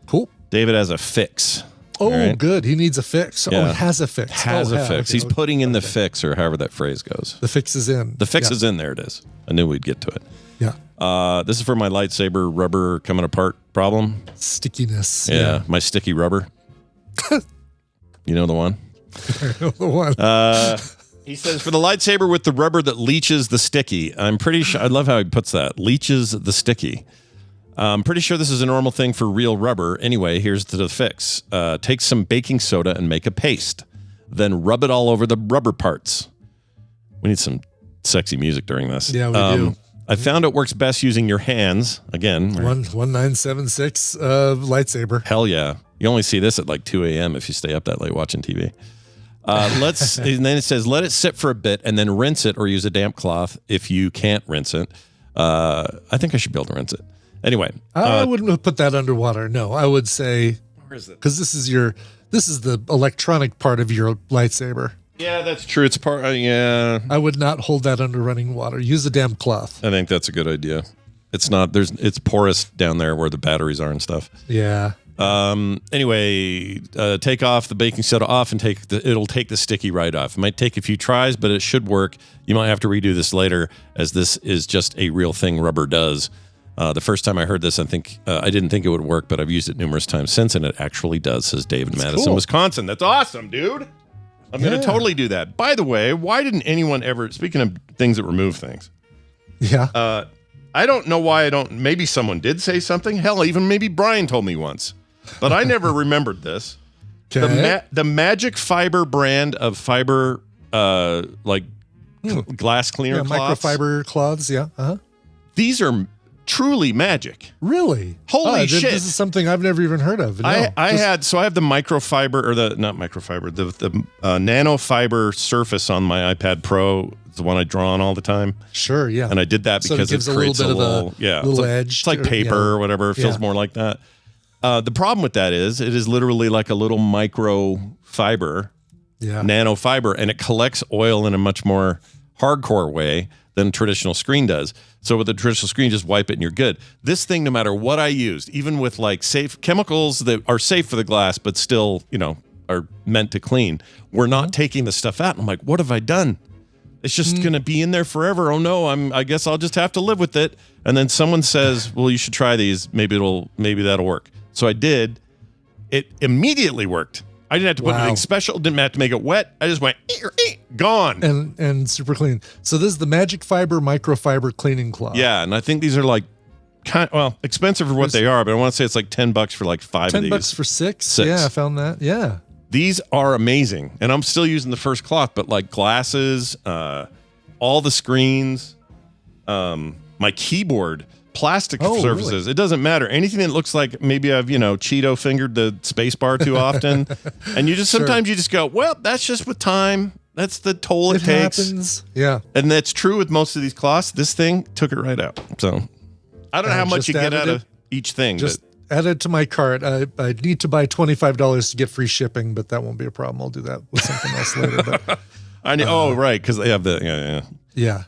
Cool. David has a fix. Oh, good. He needs a fix. Yeah. Oh, he has a fix. Has a fix. Okay, He's putting in the fix, or however that phrase goes. The fix is in. The fix is in. There it is. I knew we'd get to it. Yeah. This is for my lightsaber rubber coming apart problem. Stickiness. Yeah. My sticky rubber. You know the one? I know the one. He says, for the lightsaber with the rubber that leaches the sticky. I'm pretty sure. I love how he puts that. Leaches the sticky. I'm pretty sure this is a normal thing for real rubber. Anyway, here's the fix. Take some baking soda and make a paste. Then rub it all over the rubber parts. We need some sexy music during this. Yeah, we do. I found it works best using your hands. Again. 1976 lightsaber. Hell yeah. You only see this at like 2 a.m. if you stay up that late watching TV. And then it says, let it sit for a bit and then rinse it or use a damp cloth if you can't rinse it. I think I should be able to rinse it. Anyway, I wouldn't put that underwater. No, I would say, where is it? Because this is the electronic part of your lightsaber. Yeah, that's true. It's part. Yeah, I would not hold that under running water. Use a damp cloth. I think that's a good idea. It's not. It's porous down there where the batteries are and stuff. Yeah. Anyway, take off the baking soda off and it'll take the sticky right off. It might take a few tries, but it should work. You might have to redo this later, as this is just a real thing rubber does. The first time I heard this, I didn't think it would work, but I've used it numerous times since, and it actually does, says David Madison, cool. Wisconsin. That's awesome, dude. I'm going to totally do that. By the way, why didn't anyone ever, speaking of things that remove things. Yeah. I don't know why maybe someone did say something. Hell, even maybe Brian told me once, but I never remembered this. Okay. The Magic Fiber brand of fiber, glass cleaner cloths. Microfiber cloths. Yeah. Uh-huh. These are truly magic. Really? Holy shit. This is something I've never even heard of. No, I have the microfiber, or the nanofiber surface on my iPad Pro. It's the one I draw on all the time. Sure, yeah. And I did that because it creates a little edge. It's like paper or whatever. It feels more like that. The problem with that is it is literally like a little microfiber, nanofiber, and it collects oil in a much more hardcore way than a traditional screen does. So with a traditional screen, just wipe it and you're good. This thing, no matter what I used, even with like safe chemicals that are safe for the glass, but still, are meant to clean, we're not taking the stuff out. I'm like, what have I done? It's just going to be in there forever. Oh no, I guess I'll just have to live with it. And then someone says, well, you should try these. Maybe that'll work. So I did. It immediately worked. I didn't have to put anything special. Didn't have to make it wet. I just went, gone. And super clean. So this is the Magic Fiber Microfiber Cleaning Cloth. Yeah, and I think these are like, expensive for what they are, but I want to say it's like $10 for like 5 of these. $10 for six? Yeah, I found that. Yeah. These are amazing. And I'm still using the first cloth, but like glasses, all the screens, my keyboard, plastic surfaces. Really? It doesn't matter. Anything that looks like maybe I've, Cheeto fingered the space bar too often. And you just sometimes you just go, well, that's just with time. That's the toll it takes. Happens. Yeah. And that's true with most of these cloths. This thing took it right out. So I don't know how much you get out of each thing. Just add it to my cart. I need to buy $25 to get free shipping, but that won't be a problem. I'll do that with something else later. But I know. Right. Because they have the, yeah.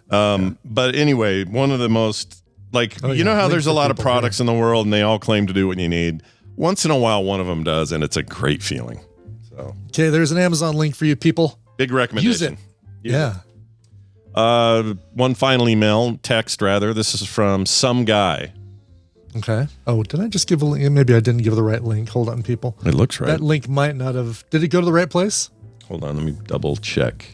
But anyway, one of the most, you know how there's a lot of products in the world and they all claim to do what you need. Once in a while, one of them does, and it's a great feeling. So okay, there's an Amazon link for you people. Big recommendation. Use it. One final email, text rather. This is from some guy. Okay. Oh, did I just give a link? Maybe I didn't give the right link. Hold on, people. It looks right. That link might not have. Did it go to the right place? Hold on, let me double check.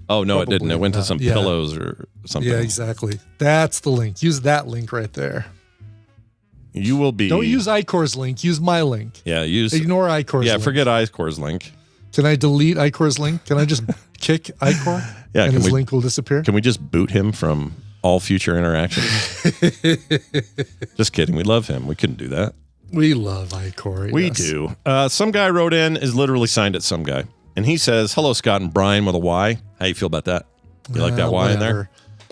Oh, no, it didn't. It went to some pillows or something. Yeah, exactly. That's the link. Use that link right there. You will be. Don't use Icor's link. Use my link. Yeah, Ignore Icor's link. Yeah, forget Icor's link. Can I delete Icor's link? Can I just kick Icor? Yeah, and his link will disappear? Can we just boot him from all future interactions? Just kidding. We love him. We couldn't do that. We love Icor. We do. Some guy wrote in, is literally signed at some guy. And he says, hello, Scott and Brian with a Y. How you feel about that? You like that Y in there?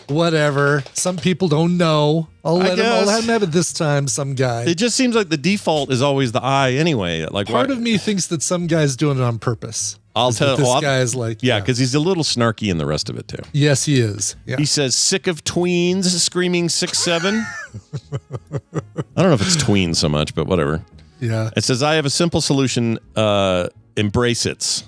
Whatever. Some people don't know. I'll let him have it this time, some guy. It just seems like the default is always the I anyway. Like part of me thinks that some guy's doing it on purpose. I'll tell you. This guy is like... Yeah, because he's a little snarky in the rest of it, too. Yes, he is. Yeah. He says, sick of tweens screaming 6'7". I don't know if it's tweens so much, but whatever. Yeah. It says, I have a simple solution. Embrace it.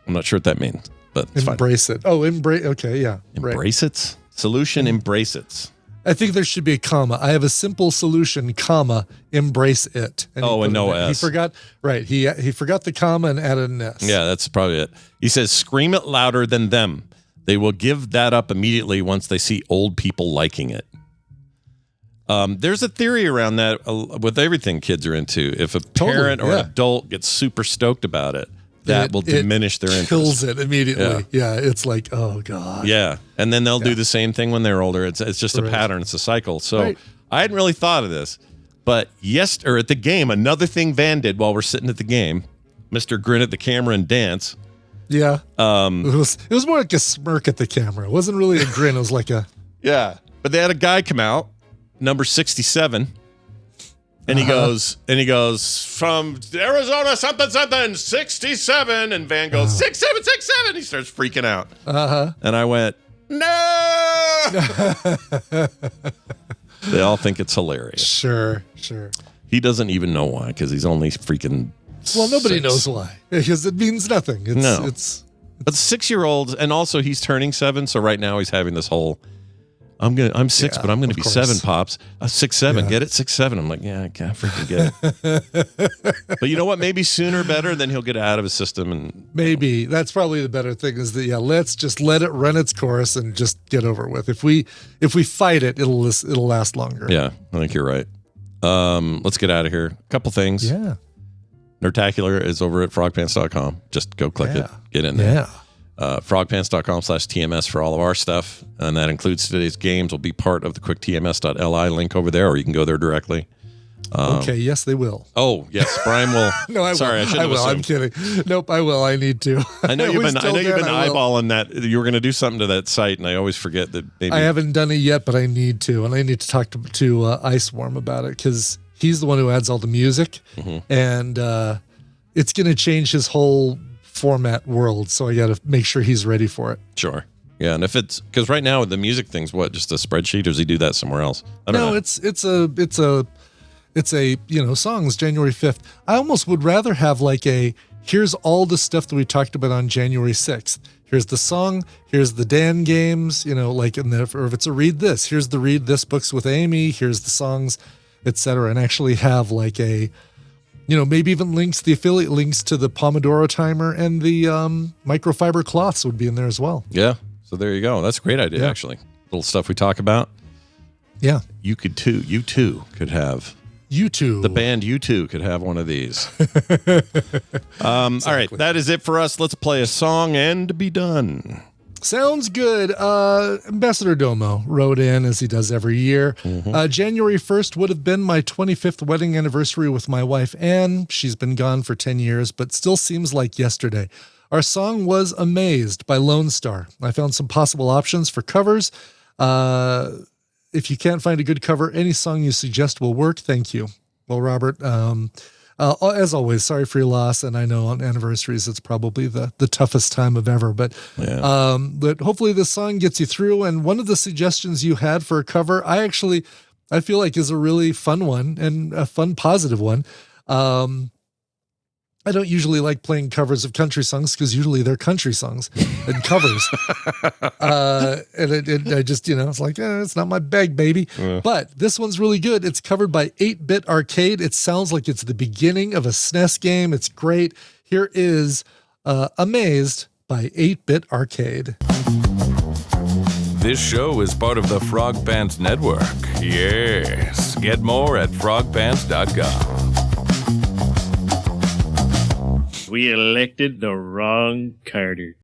I'm not sure what that means, but it's embrace fine. it. Oh, embrace. Okay, yeah. Embrace it? Solution, embrace it. I think there should be a comma. I have a simple solution, comma, embrace it. And no S. He forgot, right. He forgot the comma and added an S. Yeah, that's probably it. He says, scream it louder than them. They will give that up immediately once they see old people liking it. There's a theory around that with everything kids are into. If a parent or an adult gets super stoked about it, that will diminish their interest. Kills it immediately. Yeah, it's like, oh God. Yeah, and then they'll do the same thing when they're older. It's just a pattern. It's a cycle. So I hadn't really thought of this, but at the game, another thing Van did while we're sitting at the game, Mr. Grin at the camera and dance. Yeah. It was more like a smirk at the camera. It wasn't really a grin. It was like a But they had a guy come out, number 67. And he goes from Arizona something 67, and Van goes 6767. He starts freaking out. And I went, no. They all think it's hilarious. Sure. He doesn't even know why, because he's only freaking. Well, nobody knows why, because it means nothing. But 6-year-olds, and also he's turning 7, so right now he's having this whole. I'm 6, but I'm going to be 7, Pops. 6'7", get it? 6'7". I'm like, yeah, I can't freaking get it. But you know what? Maybe sooner better, then he'll get it out of his system. And maybe that's probably the better thing is that let's just let it run its course and just get over with. If we fight it, it'll last longer. Yeah, I think you're right. Let's get out of here. A couple things. Yeah. Nerdtacular is over at frogpants.com. Just go click it. Get in there. Yeah. Frogpants.com/TMS for all of our stuff. And that includes today's games will be part of the quick TMS.li link over there, or you can go there directly. Okay, yes, they will. Oh, yes, Brian will. No, I Sorry, will. I shouldn't have assumed. I'm kidding. Nope, I will. I need to. I know you've been eyeballing that. You were going to do something to that site, and I always forget that. Maybe. I haven't done it yet, but I need to. And I need to talk to Iceworm about it, because he's the one who adds all the music. And it's going to change his whole format world, so I got to make sure he's ready for it. Sure. Yeah, and if it's because right now the music thing's just a spreadsheet, or does he do that somewhere else? I don't know. It's a songs January 5th. I almost would rather have here's all the stuff that we talked about on January 6th. here's the song, here's the Dan games, like, or if it's a read this, here's the read this books with Amy, here's the songs, etc. And actually have like a, maybe even the affiliate links to the Pomodoro timer and the microfiber cloths would be in there as well. Yeah. So there you go. That's a great idea, actually. Little stuff we talk about. Yeah. You too could have. U2. The band U2 could have one of these. All right. That is it for us. Let's play a song and be done. Sounds good. Ambassador Domo wrote in, as he does every year. January 1st would have been my 25th wedding anniversary with my wife, Anne. She's been gone for 10 years, but still seems like yesterday. Our song was Amazed by Lone Star. I found some possible options for covers. If you can't find a good cover, any song you suggest will work. Thank you. Well, Robert, as always, sorry for your loss. And I know on anniversaries, it's probably the toughest time of ever, but hopefully this song gets you through. And one of the suggestions you had for a cover, I feel like is a really fun one and a fun, positive one. I don't usually like playing covers of country songs because usually they're country songs and covers. And I just, it's like, it's not my bag, baby. But this one's really good. It's covered by 8-Bit Arcade. It sounds like it's the beginning of a SNES game. It's great. Here is Amazed by 8-Bit Arcade. This show is part of the Frog Pants Network. Yes. Get more at frogpants.com. We elected the wrong Carter.